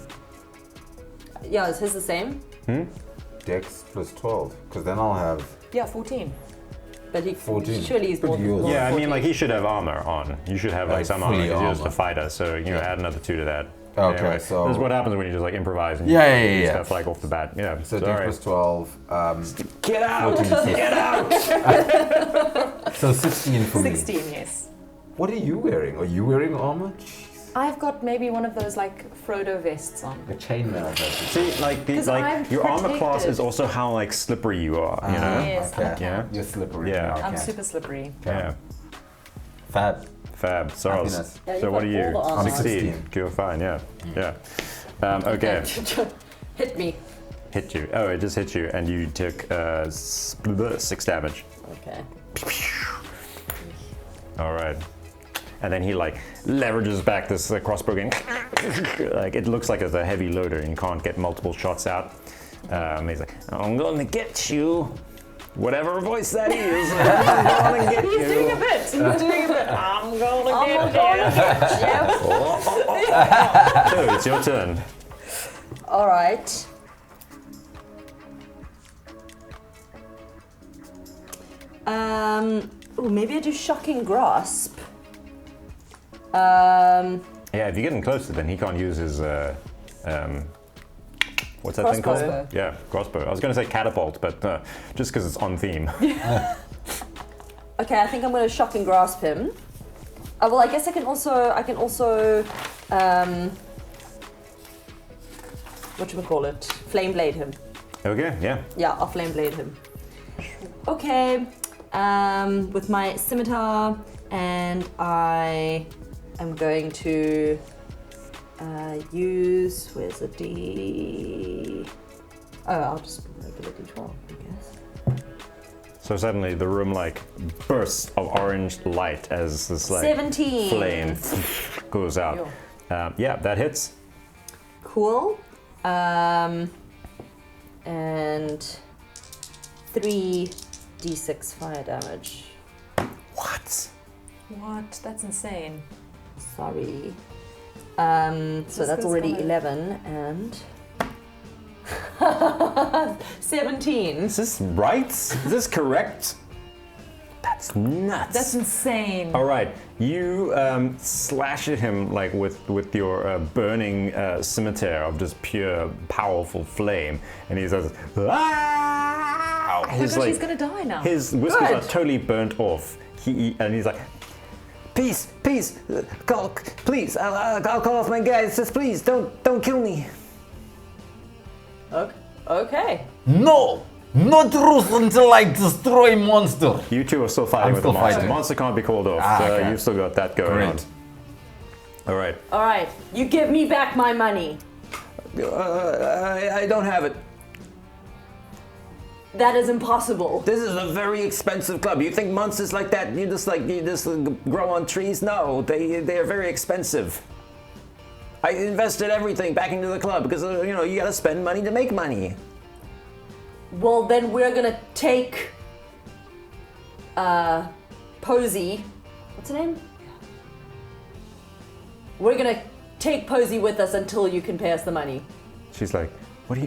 Yeah, is his the same? Dex plus 12, because then I'll have. Yeah, 14. But he 14. surely he's But more than yours- Yeah, I mean, 14. like he should have armor on. You should have like some armor fully because you're just a armor. fighter. So you know, add another 2 to that. Okay, Anyway, so- this is what happens when you just like improvise and Yeah, you do yeah. stuff like off the bat. Yeah. So all Dex right. plus 12. Get out! 14. Get out! So 16 for me. 16, yes. What are you wearing? Are you wearing armor? Jeez. I've got maybe one of those like Frodo vests on. A chainmail. See, like the 'Cause I'm your armor class protected. is also how like slippery you are. You know. Yes, Okay. Yeah. You're slippery. Yeah. Okay. I'm super slippery. Yeah. Fab. Fab. Soros. Happiness. Yeah, So you've what got are you? all the armor. 16. 16. You're fine. Yeah. Yeah. Okay. Hit me. Hit you. Oh, it just hit you, and you took 6 damage. Okay. All right. And then he like leverages back this crossbow again. Like it looks like it's a heavy loader, and you can't get multiple shots out. He's like, I'm gonna get you. Whatever voice that is, I'm gonna get you. He's doing a bit. He's doing a bit. I'm gonna I'm get gonna get So it's your turn. All right. Maybe I do shocking grasp. Yeah, if you're getting closer, then he can't use his what's that thing called? Crossbow. Yeah, crossbow. I was going to say catapult, but just because it's on theme. Okay, I think I'm going to shocking grasp him. Well, I guess I can also whatchamacallit, flame blade him. Okay, yeah. Yeah, I'll flame blade him. Okay, with my scimitar, and I am going to use, where's the D? Oh, I'll just make it a D12, I guess. So suddenly the room like bursts of orange light as this like 17. flame goes out. Yeah, that hits. Cool. And 3d6 fire damage. What? What? That's insane. Sorry. So that's already gonna- 11 and 17. Is this right? Is this correct? That's nuts. That's insane. All right, you slash at him like with your burning scimitar of just pure powerful flame, and he says, "Ah!" Oh my gosh, he's gonna die now. His whiskers Good. are totally burnt off. And he's like, "Peace, please, please, I'll call off my guys. Just please, don't kill me." Okay. No! Not truth until I destroy monster! You two are still fighting I'm with still the monster. fighting. The monster can't be called off. Ah, So okay. you've still got that going Great. on. All right. All right. You give me back my money. I don't have it. That is impossible. This is a very expensive club. You think monsters like that, you just grow on trees? No, they are very expensive. I invested everything back into the club because you gotta spend money to make money. Well, then we're gonna take Posey. What's her name? We're gonna take Posey with us until you can pay us the money. She's like,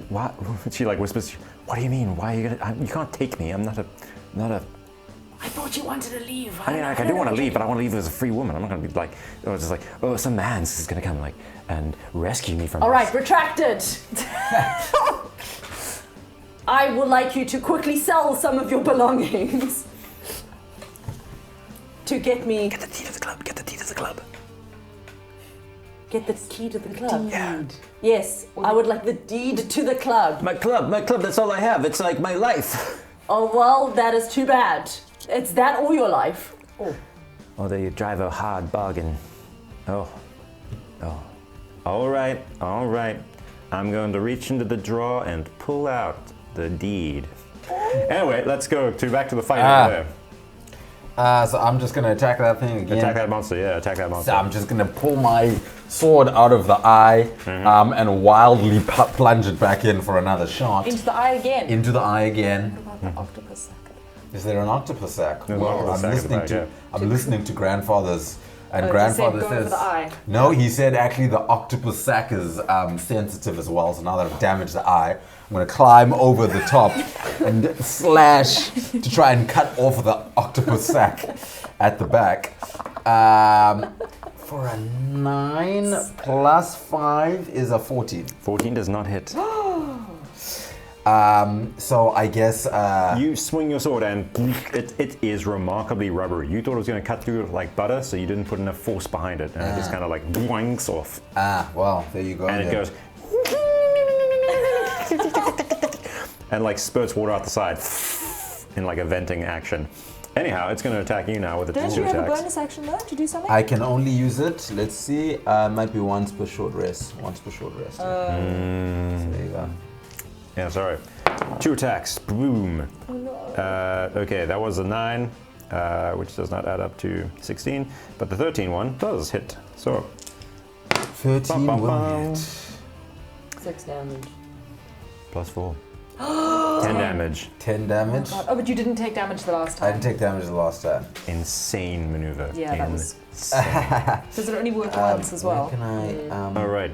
what? She like whispers, what do you mean? Why are you gonna? You can't take me. I'm not a. I thought you wanted to leave. I mean, I do want to leave, but I want to leave as a free woman. I'm not gonna be like, just like, some man is gonna come like and rescue me from. All this. right, retracted. I would like you to quickly sell some of your belongings to get me. Get the key to the club. Get the key to the club. Get the key to the club. Yeah. Yes, I would like the deed to the club. My club. That's all I have. It's like my life. Oh well, that is too bad. It's that all your life. Oh. Oh, they drive a hard bargain. Oh. All right. I'm going to reach into the drawer and pull out the deed. Anyway, let's go back to the fight over there. So I'm just gonna attack that thing again. Attack that monster, yeah, attack that monster. So I'm just gonna pull my sword out of the eye and wildly plunge it back in for another shot. Into the eye again. Into the eye again. What about the octopus sack? Is there an octopus sack? There's an octopus sack in the back, I'm listening to grandfather's, and Oh, grandfather he said go says, for the eye. no, he said actually the octopus sack is sensitive as well, so now that I've damaged the eye, I'm gonna climb over the top and slash to try and cut off the octopus sack at the back. For a 9 plus 5 is a 14. 14 does not hit. So I guess You swing your sword and it is remarkably rubbery. You thought it was going to cut through like butter, so you didn't put enough force behind it, and it just kind of like boinks off. well, there you go. And it then. goes and like spurts water out the side in like a venting action. Anyhow, it's going to attack you now with its Don't two you have a attacks. bonus action though to do something? I can only use it. Let's see. Might be once per short rest. Once per short rest. So there you go. Yeah, sorry. 2 attacks. Boom. Oh no. Okay, that was a 9, which does not add up to 16, but the 13 one does hit. So 13 Bum, bum, will bum. hit. 6 damage. plus 4. 10 damage. 10 damage. Oh, but you didn't take damage the last I time. didn't take damage the last time. Insane maneuver. Yeah, that was- Insane. Does it only work once as well? Where can I? All right.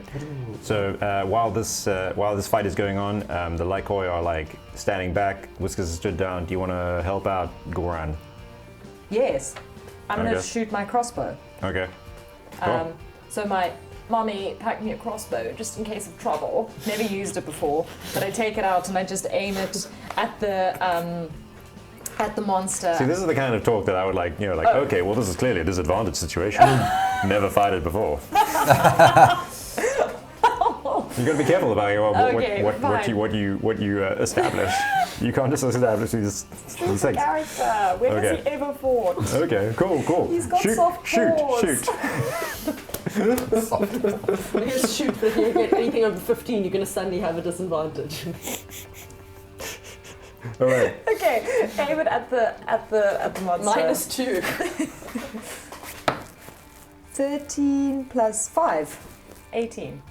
So while this fight is going on, the Lycoi are like standing back. Whiskers stood down. Do you want to help out Goran? Yes. I'm gonna Okay. shoot my crossbow. Okay. Cool. So my mommy packed me a crossbow just in case of trouble. Never used it before, but I take it out and I just aim it at the monster. See, this is the kind of talk that I would like. Okay, well, this is clearly a disadvantage situation. Never fight it before. You got to be careful about Okay, what you establish. You can't just establish these things. Character. When has Okay. he ever fought? Okay, cool. He's got shoot, soft paws. shoot. When you just shoot, if you get anything over 15, you're going to suddenly have a disadvantage. All right. Okay, aim it at the monster. -2. 13 plus 5. 18.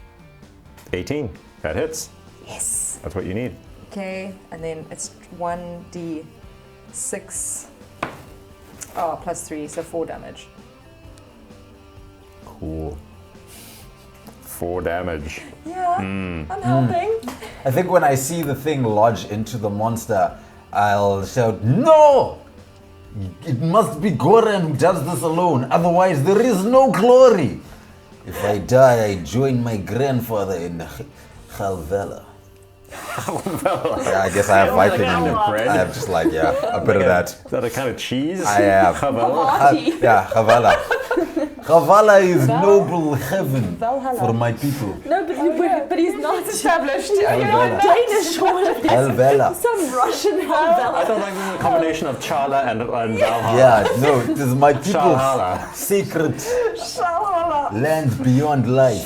18. That hits. Yes. That's what you need. Okay, and then it's 1d6. Oh, plus 3, so 4 damage. Cool. 4 damage. Yeah, I'm helping. I think when I see the thing lodge into the monster, I'll shout, "No! It must be Goran who does this alone. Otherwise, there is no glory. If I die, I join my grandfather in Halvela." Yeah, I guess I have Viking in it. bread. I have just like, a bit of that. Is that a kind of cheese? I have. Chavela? Party. Yeah, Halvela. Kavala is noble heaven Valhalla. for my people. No, but he's not Established. Valhalla. Danish or one of these. Valhalla. Some Russian I Valhalla. thought like this is a combination of Chala and Valhalla. Yeah, no, this is my people's Valhalla. secret land beyond life.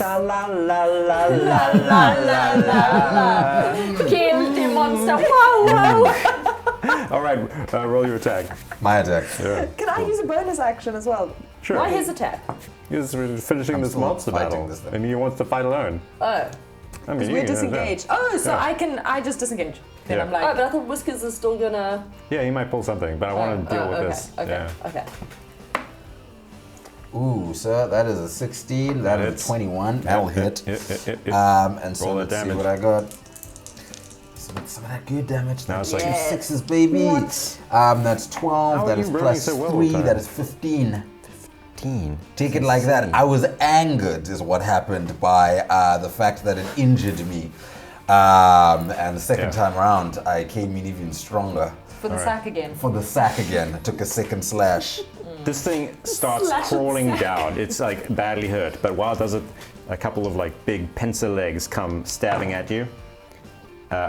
Kill the monster. Wow, wow. All right, roll your attack. My attack. Yeah, Can I use a bonus action as well? sure. Why his attack? He's finishing I'm this still monster fighting battle, this thing. and he wants to fight alone. Oh. I mean, you We're can, disengaged. Oh, so Yeah. I just disengage. Then Yeah. I'm Oh, like, but I thought Whiskers is still gonna. Yeah, he might pull something, but I want to deal with okay, this. Okay. Yeah. Okay. Ooh, sir, that is a 16. That is hits. a 21. That'll hit. Hit. And so Roll let's that see damage. what I got. Some of that good damage. Now it's like- Two Yes. sixes, baby. That's 12. How That are is you rolling plus so well all 3. the time? That is 15. 15. Take it like that. I was angered, is what happened by the fact that it injured me. And the second Yeah. time around, I came in even stronger. for the sack again. For the sack again, I took a second slash. This thing starts Slash and crawling sack. down. It's like badly hurt, but while it does it, a couple of like big pencil legs come stabbing at you.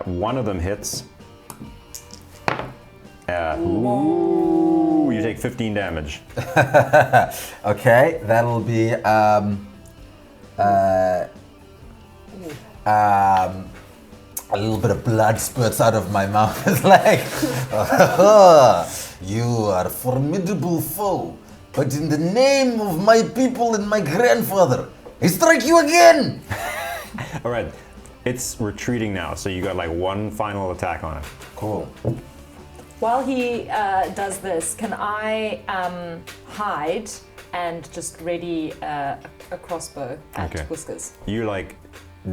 One of them hits. Ooh, you take 15 damage. Okay, that'll be a little bit of blood spurts out of my mouth. It's like, you are a formidable foe, but in the name of my people and my grandfather, I strike you again. All right, it's retreating now, so you got like one final attack on it. Cool. While he does this, can I hide and just ready a crossbow at Okay. Whiskers? You like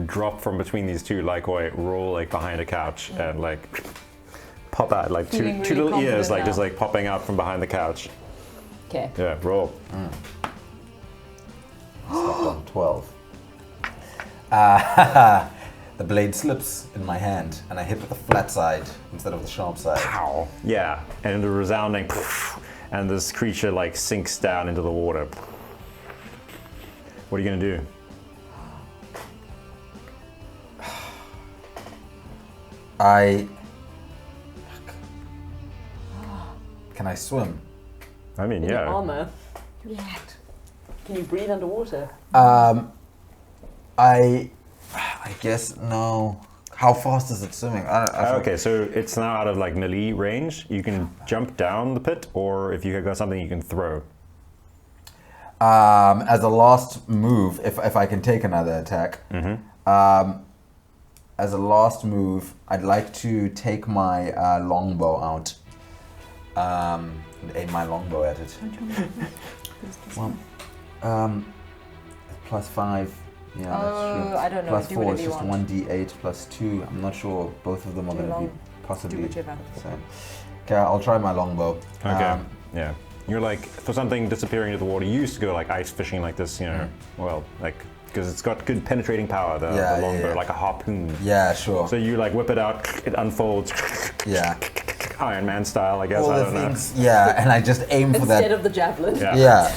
drop from between these two Lycoi, roll like behind a couch, and like pop out like two Feeling really little ears confident like just now. like popping out from behind the couch. Okay. Yeah, roll. Stopped on 12. The blade slips in my hand, and I hit with the flat side instead of the sharp side. Pow. Yeah, and the resounding, and this creature like sinks down into the water. What are you gonna do? Can I swim? I mean, In your yeah. armor. Can you breathe underwater? I guess no. How fast is it swimming? I Okay, so it's now out of like melee range. You can jump down the pit, or if you got something you can throw. As a last move, if I can take another attack, as a last move, I'd like to take my longbow out and aim my longbow at it. Well, +5. Yeah, that's true. I don't know. Plus Do 4 whatever is you just want. 1d8 plus 2. I'm not sure both of them are Do going to be long- possibly do whichever. the same. Okay, I'll try my longbow. Okay. Yeah. You're like, for something disappearing into the water, you used to go like ice fishing like this, you know, well, like, because it's got good penetrating power, the Yeah, longbow, yeah. like a harpoon. Yeah, sure. So you like whip it out, it unfolds, Yeah. Iron Man style, I guess, All I the don't know. things. Yeah, and I just aim for Instead that. of the javelin. Yeah. Yeah.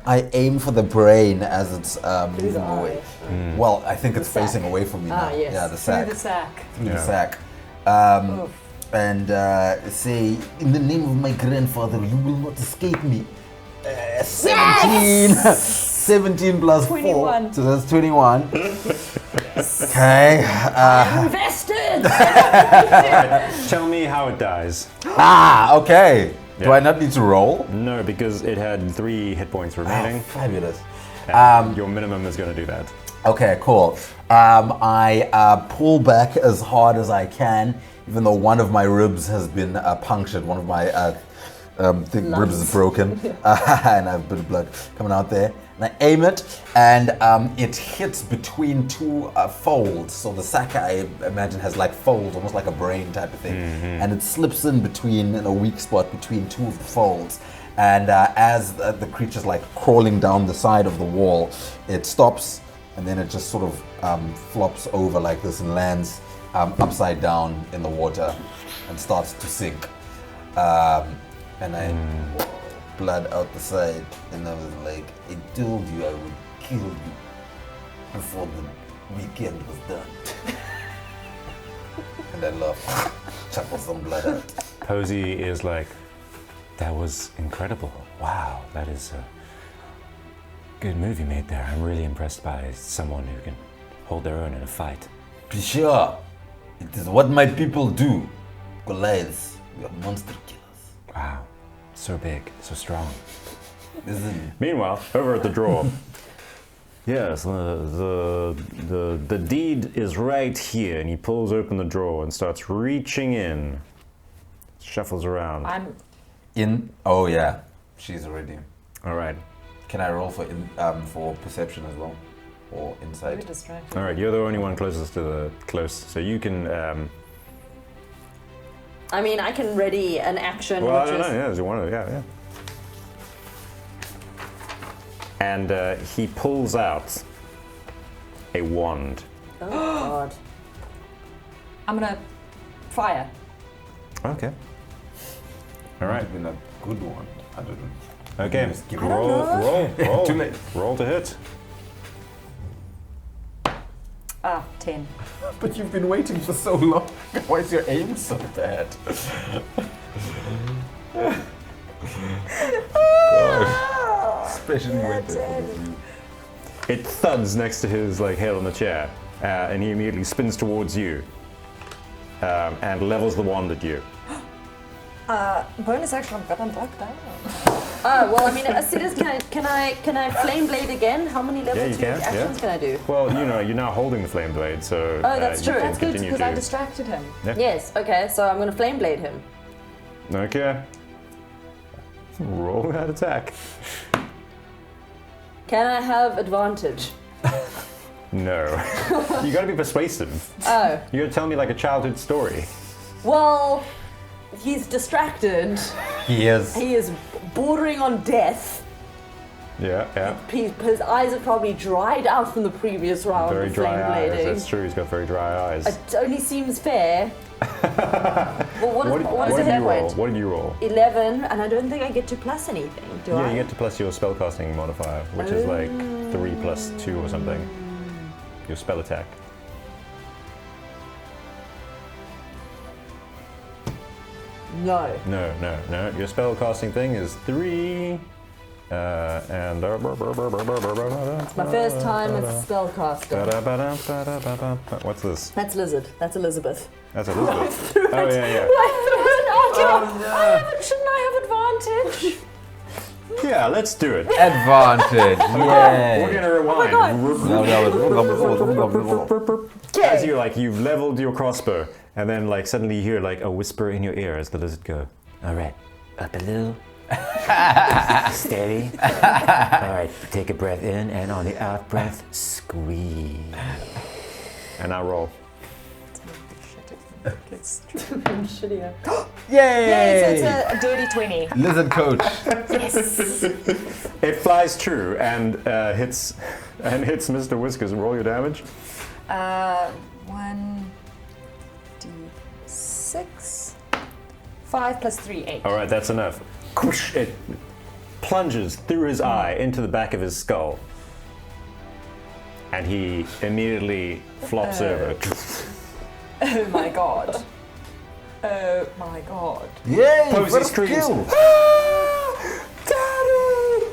I aim for the brain as it's moving eye. away. Well, I think it's The sack. facing away from me now. Yes. Yeah, the Through sack. the sack. Through the Yeah. sack. Oof. And say, in the name of my grandfather, you will not escape me. 17. 17 plus 21. 4. So that's 21. Okay. Invested! Tell me how it dies. Okay. Do Yeah. I not need to roll? No, because it had 3 hit points remaining. Fabulous. And your minimum is going to do that. Okay, cool. I pull back as hard as I can, even though one of my ribs has been punctured. One of my ribs is broken, and I have a bit of blood coming out there. And I aim it, and it hits between two folds. So the sack, I imagine, has like folds, almost like a brain type of thing. And it slips in between, in a weak spot between two of the folds. And as the creature's like crawling down the side of the wall, it stops, and then it just sort of flops over like this and lands upside down in the water and starts to sink. And I blood out the side, and I was like, I told you I would kill you before the weekend was done. And I laughed, chuckled some blood out. Posey is like, that was incredible. Wow, that is a good move you made there. I'm really impressed by someone who can hold their own in a fight. Be sure, it is what my people do. Goliaths, we are monster killers. Wow, so big, so strong. Listen, Meanwhile, over at the drawer, Yes, the deed is right here. and he pulls open the drawer and starts reaching in, shuffles around. I'm in. Oh yeah, she's already. All right, Can I roll for perception as well, or Very insight? distracted. all right. You're the only one closest to the so you can. I mean, I can ready an action, Well, I which don't is know. Yeah, there's one of yeah. And he pulls out a wand. oh god. I'm gonna fire. Okay. All right. Been a good one. I don't know. Okay. Just give I don't know. Roll. Too late. Roll to hit. 10. But you've been waiting for so long. Why is your aim so bad? Especially when It thuds next to his head on the chair, and he immediately spins towards you and levels the wand at you. Bonus action, I've got them back down. Oh well, I mean, as soon as can I flame blade again? How many level Yeah, you 2 can, actions yeah. can I do? Well, you're now holding the flame blade, so Oh, that's you true. can That's Good, continue because I to. distracted him. Yeah. Yes. Okay, so I'm gonna flame blade him. Okay. Roll that attack. Can I have advantage? No. You gotta be persuasive. Oh, You gotta tell me like a childhood story. well, he's distracted. he is. He is bordering on death. Yeah, yeah. His eyes have probably dried out from the previous round Very of flame dry eyes. blading. That's true. He's got very dry eyes. It only seems fair. Well, what is the did hit you roll? point? What did you roll? 11, and I don't think I get to plus anything, do Yeah, I? you get to plus your spellcasting modifier, which is like 3 plus 2 or something. Your spell attack. No. No. Your spellcasting thing is 3. And It's my first time as spellcaster. what's this? That's Lizard. That's Elizabeth. That's Elizabeth. Oh yeah. Shouldn't I have advantage? Yeah, let's do it. Advantage. We're Yeah. gonna rewind. As you've leveled your crossbow, and then suddenly you hear a whisper in your ear as the lizard go. All right, up a little. Steady. All right, take a breath in, and on the out breath, squeeze. And now roll. Shittier. Yay, so it's a dirty 20. Lizard coach. It flies true and hits Mr. Whiskers. Roll your damage. 1d6. 5 plus 3, 8. All right, that's enough. It plunges through his eye into the back of his skull, and he immediately flops over. Oh my god. Oh my god. Yay! Posey first screams, kill. "Daddy!"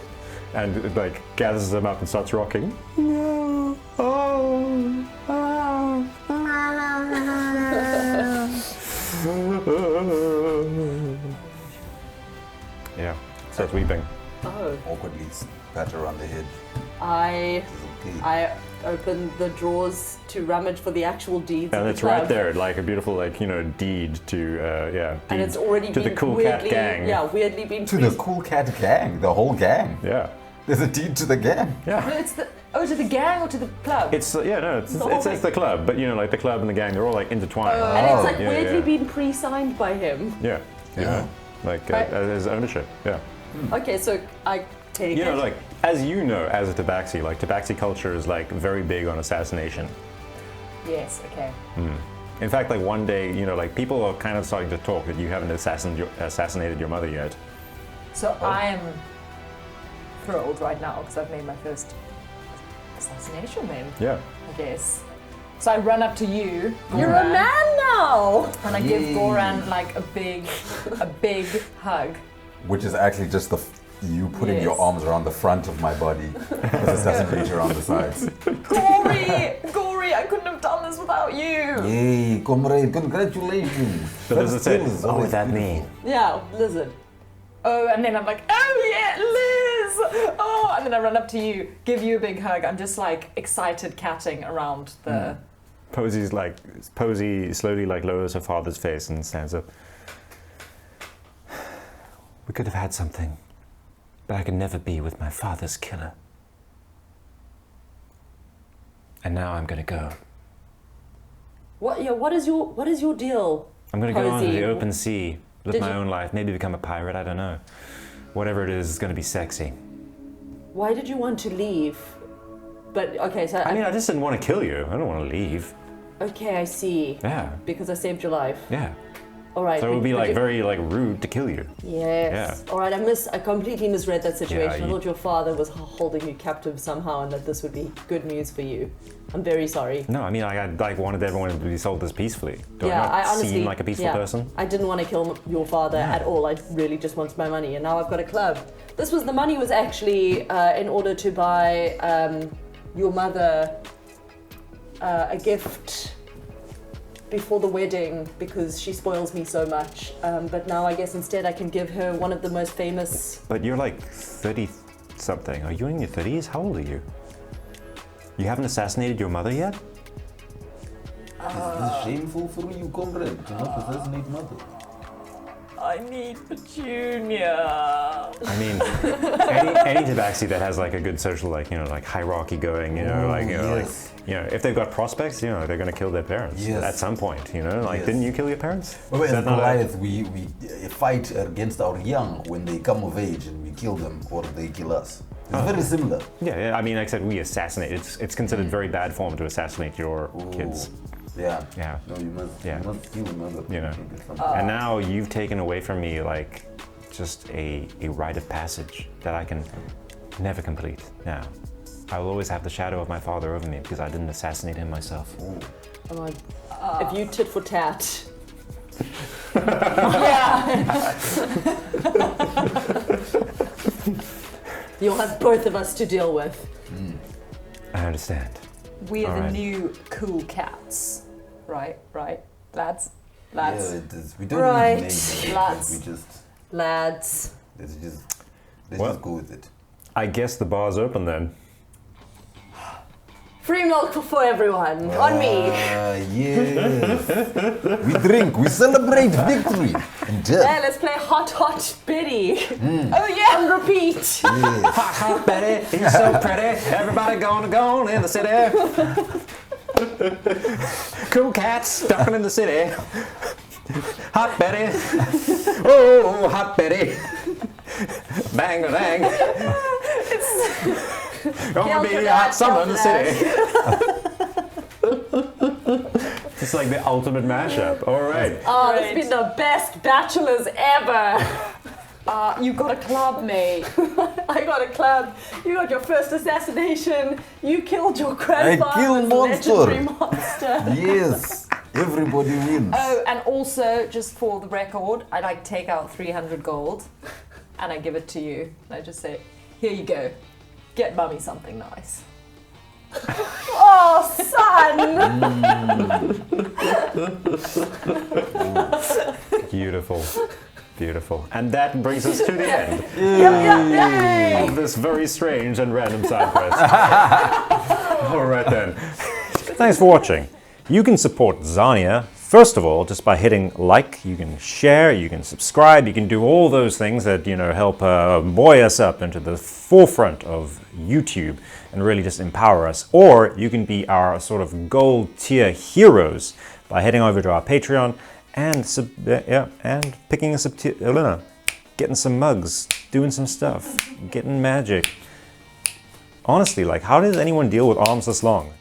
and it gathers him up and starts rocking. No. Oh. Yeah, starts weeping. Oh. Awkwardly pat her on the head. I Okay. open the drawers to rummage for the actual deeds. And of it's the right club. there, like a beautiful, deed to, And deed it's already to been the Cool weirdly, Cat Gang. Yeah, weirdly been To the Cool Cat Gang, the whole gang. Yeah. There's a deed to the gang. Yeah. No, it's to the gang or to the club? It's the club, but the club and the gang, they're all intertwined. And it's Yeah, weirdly yeah. been pre-signed by him. Yeah. Yeah. Right. As ownership. Yeah. Okay, so I take it. As as a Tabaxi, Tabaxi culture is very big on assassination. Yes, okay. In fact, one day, people are kind of starting to talk that you haven't assassinated your mother yet. So I am thrilled right now because I've made my first assassination then, Yeah. I guess. So I run up to you, You're a Goran, man now! and I give Yay. Goran like a big hug. Which is actually just you putting Yes. your arms around the front of my body. Because it doesn't reach around the sides. Gory, I couldn't have done this without you. Yay, comrade, congratulations. So does it say, First kill is What always would that beautiful. mean? Yeah, lizard. Oh, and then I'm like, oh yeah, Liz! Oh, and then I run up to you, give you a big hug. I'm just like excited catting around the. Posey slowly like lowers her father's face and stands up. We could have had something, but I could never be with my father's killer. And now I'm gonna go. What? Yeah. What is your deal? I'm gonna go onto Posey. the open sea, live Did my you- own life, maybe become a pirate, I don't know. Whatever it is gonna be sexy. Why did you want to leave? But okay, so I mean, I just didn't want to kill you. I don't want to leave. okay, I see. Yeah, Because I saved your life. yeah. All right. So it would be but like you- very like rude to kill you. Yes. Yeah. All right. I completely misread that situation. Yeah, I thought your father was holding you captive somehow, and that this would be good news for you. I'm very sorry. No, I mean, I like wanted everyone to be sold this peacefully. Do Yeah, I not I honestly seem like a peaceful yeah, person? I didn't want to kill your father at all. I really just wanted my money, and now I've got a club. The money was actually in order to buy your mother a gift before the wedding because she spoils me so much. But now I guess instead I can give her one of the most famous. But you're like 30 something. Are you in your 30s? How old are you? You haven't assassinated your mother yet? Is this shameful for you, comrade, to not assassinate mother? I need Petunia. I mean, any tabaxi that has like a good social like hierarchy going, yes. if they've got prospects, they're gonna kill their parents Yes. at some point, Yes. Didn't you kill your parents? Well, Is as that not a- Goliath, we fight against our young when they come of age and we kill them or they kill us. It's very similar. Yeah, I mean, like I said, we assassinate. It's considered very bad form to assassinate your kids. Yeah. Yeah. No, you must kill mother. You know. And now you've taken away from me like just a rite of passage that I can never complete. Now, I will always have the shadow of my father over me because I didn't assassinate him myself. If you tit for tat. You'll have both of us to deal with. I understand. We are All the right. new cool cats. Right, lads. Yeah, it is. We don't Right. need names. Lads. We just Lads. let's Well- just go with it. I guess the bar's open then. Free milk for everyone. On me. Yes. We drink. We celebrate victory and death. Hey, let's play Hot Biddy. Oh yeah! On repeat. Yes. Hot Betty, he's so pretty. Everybody gone in the city. Cool cats stuck in the city. Hot Betty. Oh, Hot Betty. Bang a bang. Gonna be a hot summer in the city. It's like the ultimate mashup. All right. Oh, this Great. has been the best bachelors ever. You got a club, mate. I got a club. You got your first assassination. You killed your grandfather's killed monster. legendary monster. Yes. Everybody wins. Oh, and also, just for the record, I like take out 300 gold, and I give it to you. And I just say, here you go. Get mummy something nice. Oh, son! Beautiful. Beautiful. And that brings us to the end Yay! of this very strange and random side quest. All right then. Thanks for watching. You can support Zarnia, first of all, just by hitting like. You can share, you can subscribe, you can do all those things that, help buoy us up into the forefront of YouTube and really just empower us. Or you can be our sort of gold tier heroes by heading over to our Patreon and picking us up, getting some mugs, doing some stuff, getting magic. Honestly, like, how does anyone deal with arms this long?